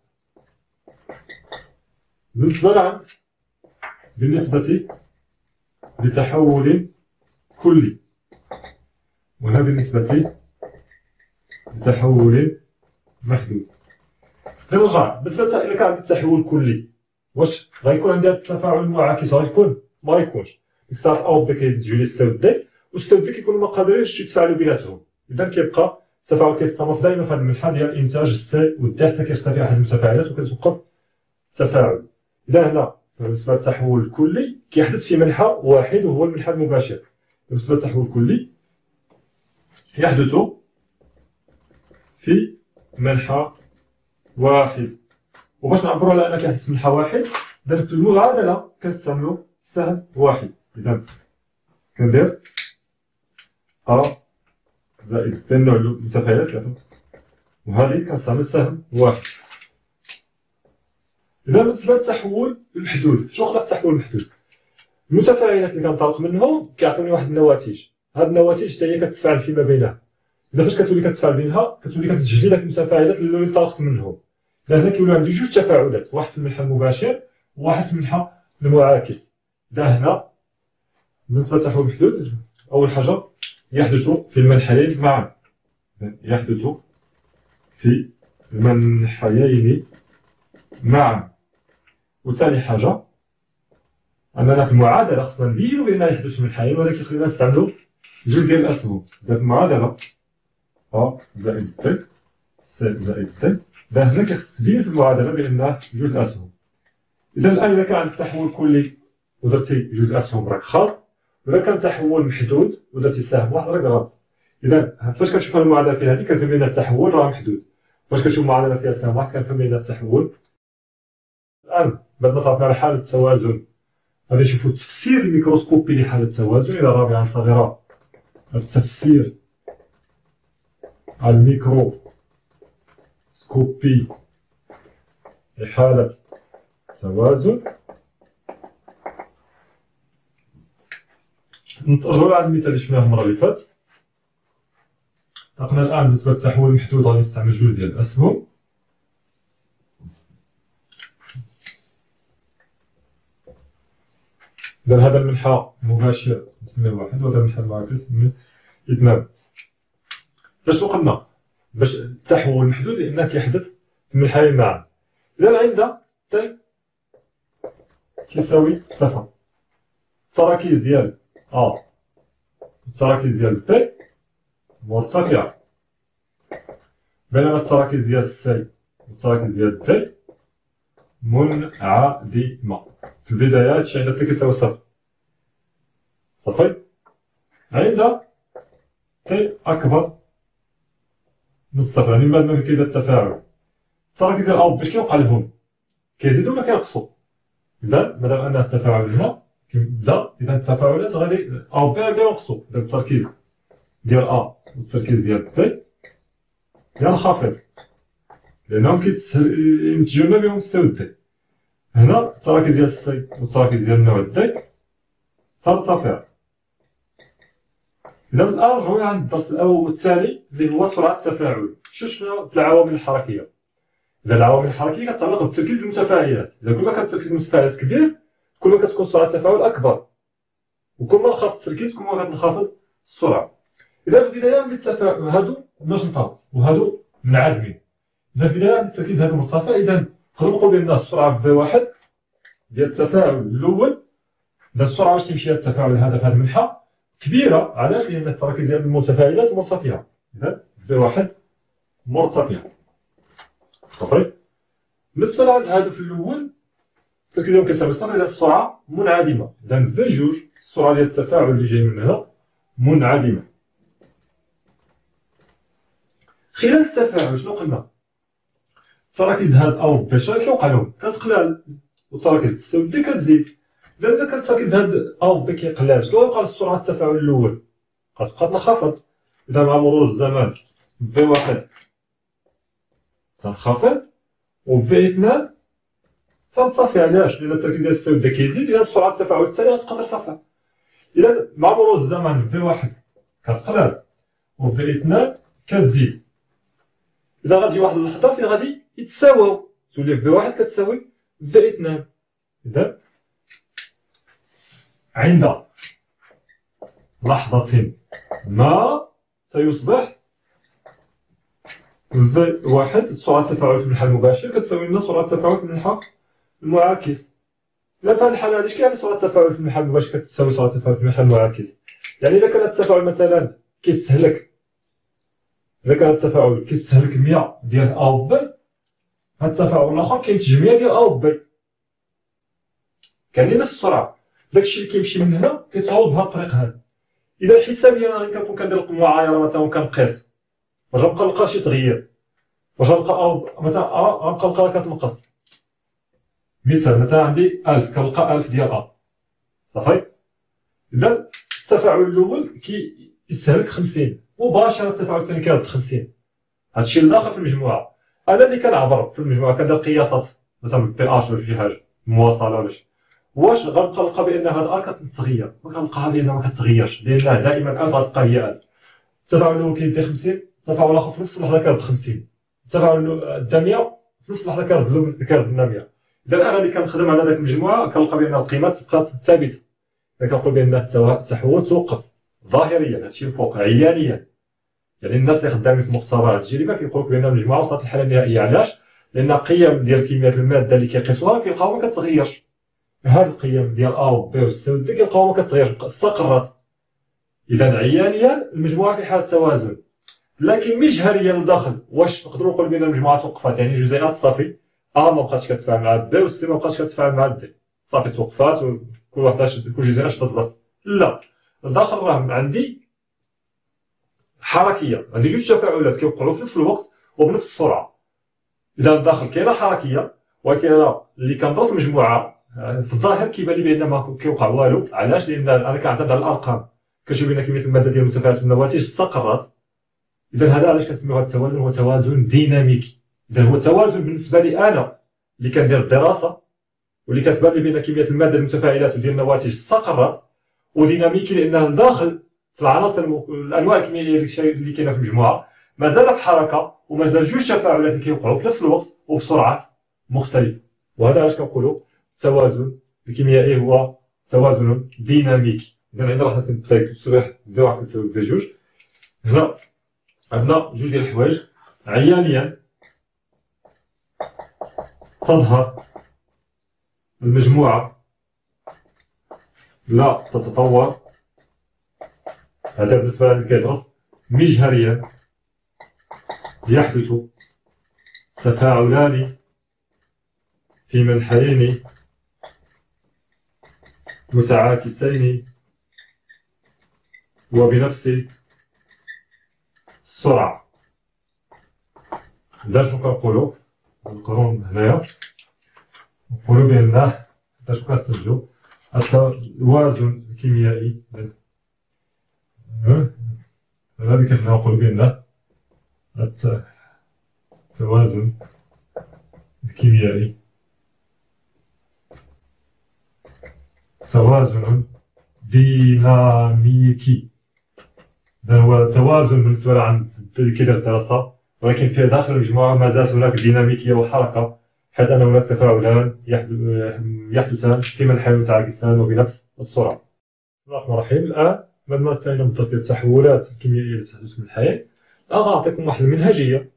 بالنسبة لتحول كلي، وهنا بالنسبة لتحول محدود. نرجع بالنسبة إلى كان عندي تحول كلي، واش غيكون عندي التفاعل المعاكس غيكون؟ ما غيكونش. ديك الساعة أ و ب كينتجو لي سي و د، والسي دي كيكونوا ما قادرينش يتفاعلوا بيناتهم. اذا كيبقى التفاعل كيستمر دائما في هذه المنحى ديال انتاج السي والدي حتى كيرتفع واحد المتفاعلات وكتوقف التفاعل. اذا هنا بالنسبه للتحول الكلي كيحدث في منحى واحد وهو المنحى المباشر. بالنسبه للتحول الكلي يحدث في منحى واحد. وباش نعبروا على انه كيحدث في منحى واحد، اذا في المعادله كنستعملوا سهم واحد. اذا كندير ا زائد بي نوع المتفاعلات وهذه كنستعمل سهم واحد. إذا بالنسبة للتحول المحدود، شنو قلنا في التحول المحدود؟ المتفاعلات اللي كنطلق منهم كيعطوني واحد النواتج، هاد النواتج حتى هي كتتفاعل فيما بينها. إذا فاش كتولي كتفاعل بينها كتولي كتسجل داك المتفاعلات اللي انطلقت منهم. إذا هنا كيوليو عندي جوج تفاعلات، واحد في المنحى المباشر وواحد في المنحى المعاكس. إذا هنا بالنسبة للتحول المحدود أول حاجة يحدث في المنحيين معا. يحدث في المنحيين معا. وثاني حاجة أننا في المعادلة خصنا نبينو بأنه يحدث في المنحيين، ولكن خلينا نستعملو جوج ديال الأسهم. إذا في المعادلة أ زائد ب س زائد د، إذا هنا كيخص تبين في المعادلة بأنه جوج الأسهم. إذا الآن إذا كان عندك تحول كلي ودرتي جوج الأسهم راك خالط، وإذا كان تحول محدود ودرتي سهم واحد راك غلط. إذا فاش كنشوف المعادلة فيها هذه كنفهم بأن التحول راه محدود، فاش كنشوف المعادلة فيها سهم واحد كنفهم بأن التحول. الآن بعد ما صافنا على حالة التوازن غادي نشوفو التفسير الميكروسكوبي لحالة التوازن إلى رابعة صغيرة. التفسير الميكروسكوبي لحالة التوازن. نرجعو على المثال اللي شفناه المرة اللي فاتت. قلنا الآن بالنسبة للتحول المحدود غادي نستعمل جوج ديال الأسهم. إذا هذا المنحى المباشر نسميه واحد وهذا المنحى المعاكس نسميه اثنان. باش قلنا باش التحول المحدود لأنه كيحدث في المنحيين معا. إذا عند ت كيساوي صفر، التراكيز ديال أ والتراكيز ديال بي مرتفعة، بينما التراكيز ديال سي والتراكيز ديال دي منعدمة. في البداية هادشي عند تي كيساوي صفر. صافي. عند تي أكبر من الصفر، يعني من بعد ما كيبدا التفاعل التراكيز ديال أ و بي اش كيوقع لهم؟ كيزيدو ولا كينقصو؟ إذا مادام أن التفاعل هنا كيبدا، إذا التفاعلات غادي أ و بي غادي ينقصو. إذا التركيز ديال أ والتركيز ديال بي ينخفض لأنهم كينتجو لنا بهم السي و دي. هنا التراكيز ديال السي والتراكيز ديال النوع دي ترتفع. إذا الآن نرجعو عند الدرس الأول الثاني اللي هو سرعة التفاعل. شفنا في العوامل الحركية. إذا العوامل الحركية كتعلق بتركيز المتفاعلات. إذا كل ما كان تركيز المتفاعلات كبير كل ما كتكون سرعة التفاعل أكبر، وكل ما انخفض التركيز كل ما كتنخفض السرعة. إذا في البداية عندي التفاعل هادو نشطات وهادو منعدمين. إذا في البداية عندي التركيز هادو مرتفع، إذا نقدرو نقولو بأن السرعة في واحد ديال التفاعل الأول، إذا السرعة باش تمشي هاد التفاعل هذا في هاد المنحى كبيرة. علاش؟ لأن التراكيز ديال المتفاعلات مرتفعة. إذا في واحد مرتفعة. صافي. بالنسبة لعند هادو في الأول التركيز ديالهم كيساوي صفر، إذا السرعة منعدمة. إذا في جوج السرعة ديال التفاعل اللي جاي من هنا منعدمة. خلال التفاعل شنو قلنا؟ التراكيز هاد أ و بي شنو كيوقع لهم؟ كتقلال، والتراكيز السي و دي كتزيد. إذا كان التركيز هاد أ و بي كيقلال شنو غيوقع لسرعة التفاعل الأول؟ غتبقى تنخفض. إذا مع مرور الزمن في واحد تنخفض و في اثنان تنصافي. علاش؟ لأن التركيز ديال السي و دي كيزيد، إذا سرعة التفاعل الثانية غتبقى ترتفع. إذا مع مرور الزمن في واحد كتقلال و في اثنان كتزيد. إذا غتجي واحد اللحظة فين غادي يتساواو، تولي في واحد كتساوي في اثنان. إذا عند لحظة ما سيصبح في واحد سرعة التفاعل في المنحى المباشر كتساوي لنا سرعة التفاعل في المنحى المعاكس. إذا في هذه الحالة هذه كاين سرعة التفاعل في المحل المباشر كتساوي سرعة التفاعل في المحل المعاكس. يعني إذا كان التفاعل مثلا كيستهلك 100 ديال أ و ب، هاد التفاعل الآخر كينتج 100 ديال أ و ب، كاينين نفس السرعة. داكشي اللي كيمشي من هنا كيتصاوب بهاد الطريقة هادي. إذا الحسابية أنا كنكون كندير المعايرة مثلا وكنقيس، واش غنبقى نلقى شي تغيير، واش غنلقى مثلا غنبقى نلقاها كتنقص. مثلا عندي 1000 كنلقى 1000 ديال أ صافي. إذا التفاعل الأول كيستهلك 50 مباشرة، التفاعل الثاني كيرد 50. هادشي اللي داخل في المجموعة. أنا اللي كنعبر في المجموعة كندير قياسات مثلا بي اش ولا شي حاجة مواصلة ولا شي، واش غنبقى نلقى بأن هاد أ كتتغير؟ ما كنلقاها بأنها ما كتغيرش، لأنه دائما 1000 غتبقى هي 1000. التفاعل الأول كيدي 50، التفاعل الآخر في نفس اللحظة كيرد 50، التفاعل الثانية في نفس اللحظة كيرد لنا 100. إذا أنا اللي كنخدم على داك المجموعة كنلقى بأن القيمات تبقى ثابتة. كنقول بأن التحول توقف ظاهريا، هادشي الفوق عيانيا. يعني الناس اللي خدامين في المختبرات التجربة كيقولوا بأن المجموعة وصلت للحالة النهائية. علاش؟ لأن قيم ديال كميات المادة اللي كيقيسوها كيلقاوها ما كتغيرش. هاد القيم ديال أ و ب و س و د كيلقاوها ما كتغيرش، استقرت. إذا عيانيا المجموعة في حالة توازن. لكن مجهريا لداخل واش نقدروا نقولوا بأن المجموعة توقفات؟ يعني جزيئات صافي، أ ما بقاتش كتفاعل مع ب و س ما بقاتش كتفاعل مع د، صافي توقفات وكل وحدة كل جزيئة شدت بلاصتها. لا، لداخل راه عندي حركية، عندي جوج تفاعلات كيوقعوا في نفس الوقت وبنفس السرعة. إذا لداخل كاينة حركية، ولكن أنا اللي كندرس المجموعة في الظاهر كيبان لي بأن ما كيوقع والو. علاش؟ لأن أنا كنعتمد على الأرقام، كنشوف بأن كمية المادة ديال المتفاعلات في النواتج استقرت. إذا هذا علاش كنسميو هذا التوازن هو توازن ديناميكي. إذا هو توازن بالنسبة لي أنا اللي كندير الدراسة واللي كتبان لي بأن كمية المادة المتفاعلات وديال النواتج استقرت، وديناميكي لأنه لداخل في العناصر الأنواع الكيميائية اللي كاينة في المجموعة مازال في حركة، ومازال جوج تفاعلات اللي كيوقعوا في نفس الوقت وبسرعات مختلفة. وهذا علاش كنقولوا التوازن الكيميائي هو توازن ديناميكي. إذا عندنا واحد التصريح ديال واحد كتساوي جوج. هنا عندنا جوج ديال الحوايج. عيانيا تظهر المجموعة لا تتطور، هذا بالنسبة للي كيدرس. مجهريا يحدث تفاعلان في منحيين متعاكسين وبنفس السرعة. إذا شنو كنقولو؟ نقولو هنايا نقولو بأن هذا شنو كنسجلو التوازن الكيميائي. هذا اللي كنقولو بأن التوازن الكيميائي توازن ديناميكي. إذا هو توازن بالنسبة لعند اللي كيدير الدراسة، ولكن في داخل المجموعة ما زالت هناك ديناميكية وحركة، حيث أن هناك تفاعلان يحدثان في منحيين متعاكسان وبنفس السرعة. بسم الله الرحمن الرحيم. الآن بعد ما انتهينا من الدرس ديال التحولات الكيميائية التي تحدث في المنحيين، الآن غنعطيكم واحد المنهجية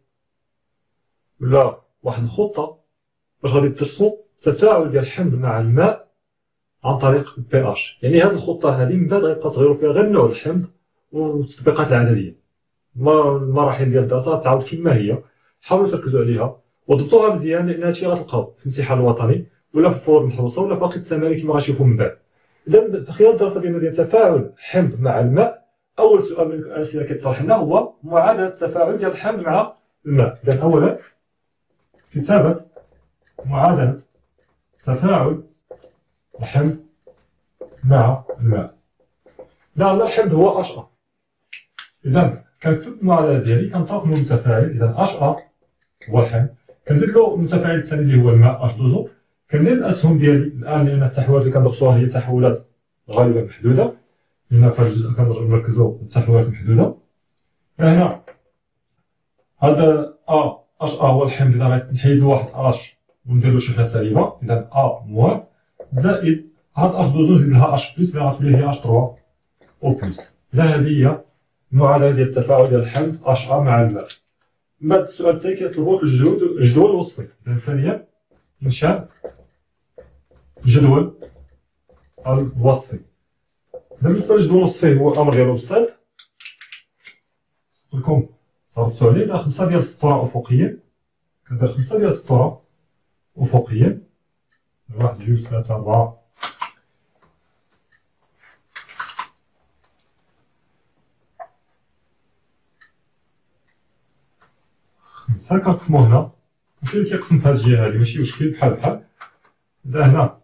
ولا واحد الخطة باش غادي تدرسوا التفاعل ديال الحمض مع الماء عن طريق البي اش. يعني هذه الخطة هذه من بعد غيبقى تغيروا فيها غير نوع الحمض والتطبيقات العددية. المراحل ديال الدراسة تعاود كما هي، حاولوا تركزوا عليها وضبطوها مزيان، لأن هادشي غتلقاو في الامتحان الوطني ولا في الفروض المحروسة ولا في باقي التمارين كما غتشوفوا من بعد. إذا في خلال الدراسة ديالنا ديال تفاعل الحمض مع الماء، أول سؤال من الأسئلة كيطرح لنا هو معادلة التفاعل ديال الحمض مع الماء. إذا أولا كتابة معادلة تفاعل الحمض مع الماء. عندنا الحمض هو اش ا. إذا كنكتب المعادلة ديالي كنطرق من المتفاعل. إذا اش ا هو الحمض، كنزيد له المتفاعل الثاني اللي هو الماء اش 2 او. كندير الأسهم ديالي الآن لأن التحولات اللي كندرسوها هي تحولات غالبا محدودة، لأن في هذا الجزء كنركزو التحولات محدودة. هنا هذا اش ا هو الحمض. إذا غنحيد له واحد اش وندير له شحنة سالبة، إذا ا موال زائد هاد اش 2 نزيد لها اش بلس اللي غتولي هي اش 3 او بلس. إذا هذه هي المعادلة ديال التفاعل ديال الحمض اش ا مع الماء. من بعد السؤال الثاني كيطلبوك الجدول الوصفي. إذا ثانيا إنشاء الجدول الوصفي. بالنسبه للجدول الوصفي هو الامر ديالو بسيط، قلت لكم صرفتو عليه. دار 5 ديال السطور افقيا، كندير 5 ديال السطور افقيا، 1 2 3 4 5. كنقسمو هنا، وكاين اللي كيقسم في هاد الجهه هادي ماشي مشكل، بحال بحال. إذا هنا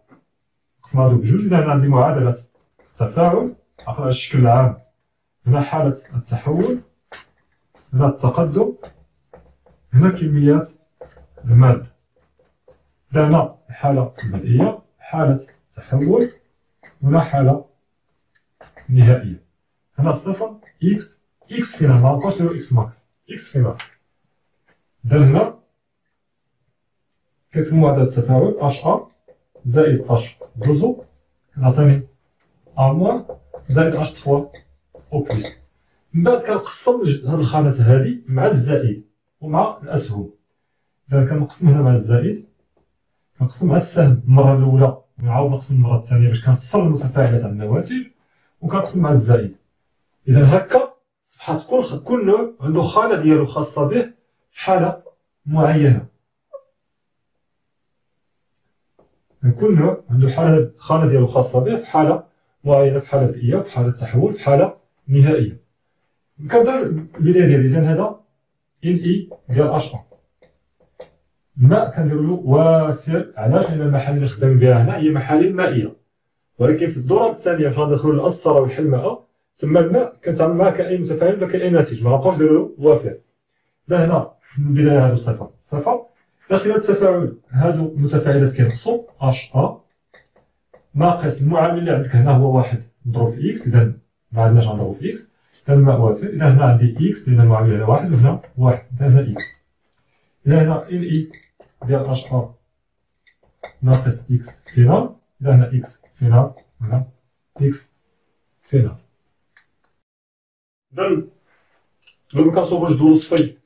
نقسم هادو بجوج، إذا هنا عندي معادلة التفاعل عقل الشكل العام، هنا حالة التحول، هنا التقدم، هنا كميات المادة. إذا هنا الحالة البدئية، حالة تحول، هنا حالة نهائية. هنا الصفر إكس فينال، معنبقاوش نديرو إكس ماكس، إكس فينال. إذا هنا كتكون معادلة التفاعل اش ا زائد اش دوزو كتعطيني ا موان زائد اش تخوا او بليس. من بعد كنقسم هاد الخانات هادي مع الزائد ومع الاسهم. إذا كنقسم هنا مع الزائد، كنقسم مع السهم المرة الأولى، ونعاود نقسم المرة الثانية باش كنفصل المتفاعلات عن النواتج، وكنقسم مع الزائد. إذا هكا أصبحت كل نوع عندو خانة ديالو خاصة به في حالة معينة. كل نوع عندو خانة ديالو خاصة به في حالة معينة، في حالة بدئية، في حالة تحول، في حالة نهائية. كنبدا البداية ديالي. إذا هذا إن إي ديال اش ا، الماء كنديرولو وافر. علاش؟ لأن المحاليل اللي خدامين بها هنا هي محاليل مائية، ولكن في الدورة الثانية فاش غندخلو للأسطرة والحلماء، تما الماء كنتعامل معاه كأي متفاعل ولا كأي ناتج، مغنبقاوش نديرولو وافر. إذا هنا في البداية هادو صفر. داخل التفاعل هادو المتفاعلات كينقصو اش ا ناقص المعامل اللي عندك هنا هو 1 مضروب في اكس. إذا معندناش غنضربو في اكس، إذا الماء وافر. إذا هنا عندي اكس لأن المعامل هنا 1 وهنا 1، إذا هنا اكس. إذا هنا إن إي ديال اش ا ناقص اكس فينال، إذا هنا اكس فينال وهنا اكس فينال. إذا ملي كنصوبو الجدول الوصفي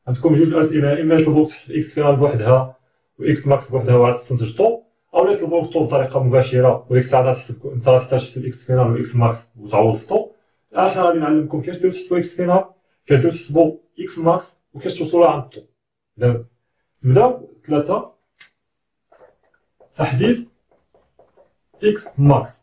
عندكم جوج الأسئلة، إما يطلبوك تحسب اكس فينال بوحدها و اكس ماكس بوحدها وعاد تستنتج أو يطلبوك طو بطريقة مباشرة، وديك الساعة تحسب انت غتحتاج تحسب اكس فينال و اكس ماكس وتعوض في طو. حنا غادي نعلمكم كيفاش ديرو تحسبو اكس فينال، كيفاش ديرو تحسبو اكس ماكس، وكيفاش توصلوا عند طو. إذا نبداو 3. تحديد اكس ماكس.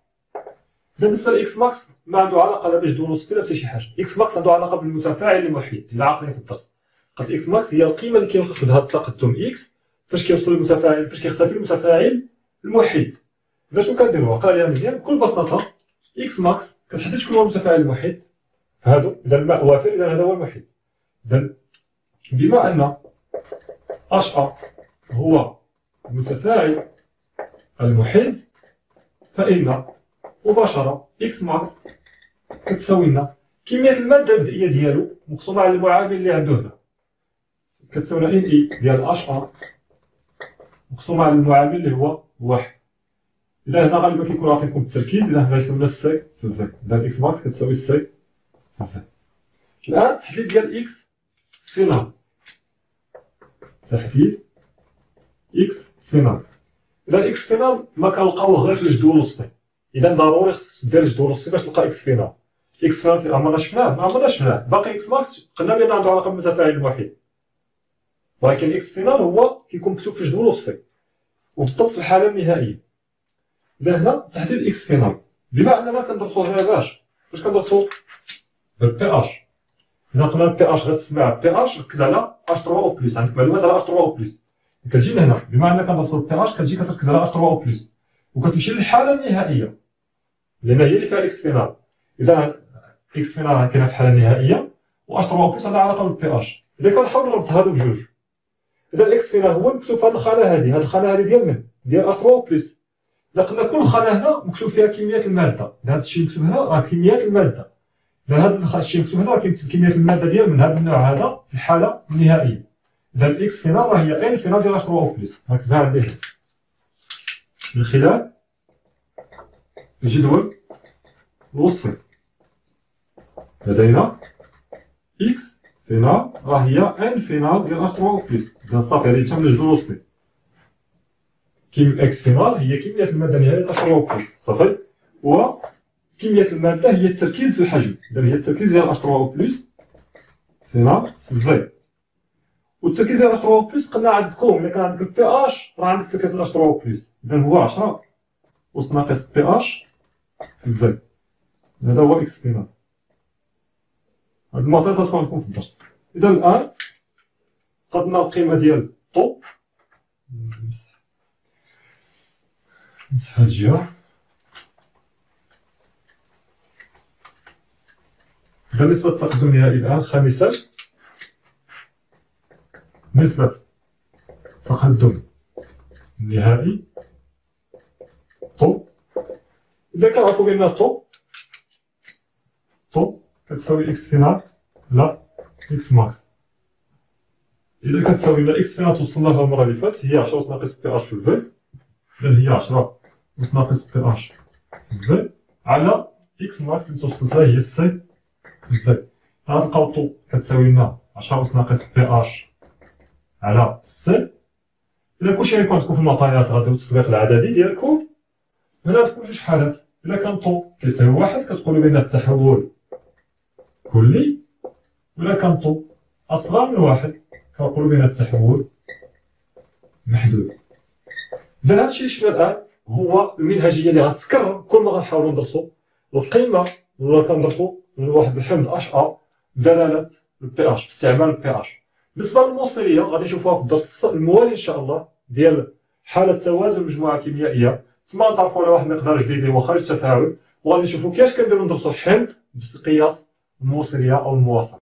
بالنسبة لاكس ماكس ما عنده علاقة لا بالجدول الوصفي لا بحتى شي حاجة. اكس ماكس عنده علاقة بالمتفاعل المحيط، إلا عاقلين في الدرس. قالت اكس ماكس هي القيمة اللي كياخدها التقدم اكس فاش كيوصل المتفاعل، فاش كيختفي المتفاعل المحيط. إذا شنو كنديرو؟ عقل عليها مزيان. بكل بساطة اكس ماكس كتحدد شكون هو المتفاعل المحيط هادو. إذا الماء وافر، إذا هذا هو المحيط. إذا بما أن اش ا هو المتفاعل المحيط، فإن مباشرة اكس ماكس كتساوي لنا كمية المادة البدئية ديالو مقسومة على المعامل اللي عنده هنا، كتساوي لنا ان اي ديال اش ا مقسومة على المعامل اللي هو 1. إذا هنا غالبا كيكون عاطيكم التركيز، إذا هنا يساوي لنا السي في في. إذا اكس ماكس كتساوي السي في في. الآن التحديد ديال اكس فينال، تحديد اكس فينال. إذا اكس فينال ما كنلقاوه غير في الجدول الوصفي، إذا ضروري خصك دير الجدول الوصفي باش تلقى اكس فينال. اكس فينال في عمرنا شفناه؟ ما عمرنا شفناه. باقي اكس ماكس قلنا بأن عنده علاقة بالمتفاعل المحيط، ولكن اكس فينال هو كيكون مكتوب في الجدول الوصفي وبالضبط في الحالة النهائية. إذا هنا تحديد اكس فينال، بما أننا كندرسوه باش كندرسو بالبي اش. إذا قلنا البي اش غتسمع بي اش، ركز على اش 3 او بلس، عندك معلومات على اش 3 او بلس. كتجي لهنا بما أننا كندرسو البي اش كتجي كتركز على اش 3 او بلس وكتمشي للحالة النهائية لأن هي اللي فيها اكس فينال. إذا اكس فينال كاينة في الحالة النهائية و اش 3 او بلس عندها علاقة بالبي اش. إذا كنحاول نربط هادو بجوج، إذا الاكس فينال هو مكتوب في هاد الخانة هادي، هاد الخانة هادي ديال من؟ ديال اش 3 او بلس. إذا قلنا كل خانة هنا مكتوب فيها كميات المادة، إذا هاد الشيء مكتوب هنا راه كميات المادة. إذا هاد الشيء مكتوب هنا راه كيكتب كميات المادة ديال من هاد النوع هذا في الحالة النهائية. إذا الإكس فينال راه هي إن فينال ديال اش 3 او بلس. غنكتبها عندي هنا من خلال الجدول الوصفي. لدينا إكس فينال راه هي إن فينال ديال اش 3 او بلس. إذا صافي هادي مشات من الجدول الوصفي. اكس فينال هي كميه الماده النهائيه H3O+، صافي. و كميه الماده هي التركيز في الحجم، اذا هي التركيز ديال H3O+ فينال في في. والتركيز ديال H3O+ قلنا عندكم الا كان عندك البي اش راه عندك تركيز H3O+، اذا هو 10 أس ناقص بي اش في في. هذا هو اكس فينال. هاد المعطيات غتكون عندكم في الدرس. اذا الان قدنا القيمه ديال طو، نمسح هاد الجهه. إذا نسبة التقدم النهائي الآن خامسا، نسبة التقدم النهائي طو. إذا كنعرفو بأن طو كتساوي إكس فينال على إكس ماكس. إذا كتساوي لنا إكس فينال توصلنا لها المرة اللي فاتت هي 10 أس ناقص بي أش في في، إذا هي 10 أس ناقص بي أش في في على إكس ماكس اللي توصلت لها هي سي في. غنلقاو طو كتساوي لنا 10 أس ناقص بي أش على سي. إلا كلشي غيكون عندكم في المعطيات غاديرو التطبيق العددي ديالكم. هنا عندكم جوج حالات، إلا كان طو كيساوي 1 كتقولوا بأن التحول كلي، وإلا كان طو أصغر من 1 كنقولوا بأن التحول محدود. إذا هادشي اللي شفنا الآن هو المنهجية اللي غتتكرر كل ما غنحاولوا ندرسوا القيمة ولا كندرسوا واحد الحمض اش ا بدلالة البي اش باستعمال البي اش. بالنسبة للموصلية غادي نشوفوها في الدرس الموالي إن شاء الله ديال حالة توازن مجموعة كيميائية، تما غنتعرفوا على واحد المقدار جديد اللي هو خارج التفاعل، وغادي نشوفوا كيفاش كنديروا ندرسوا حمض بقياس الموصلية أو المواصلة.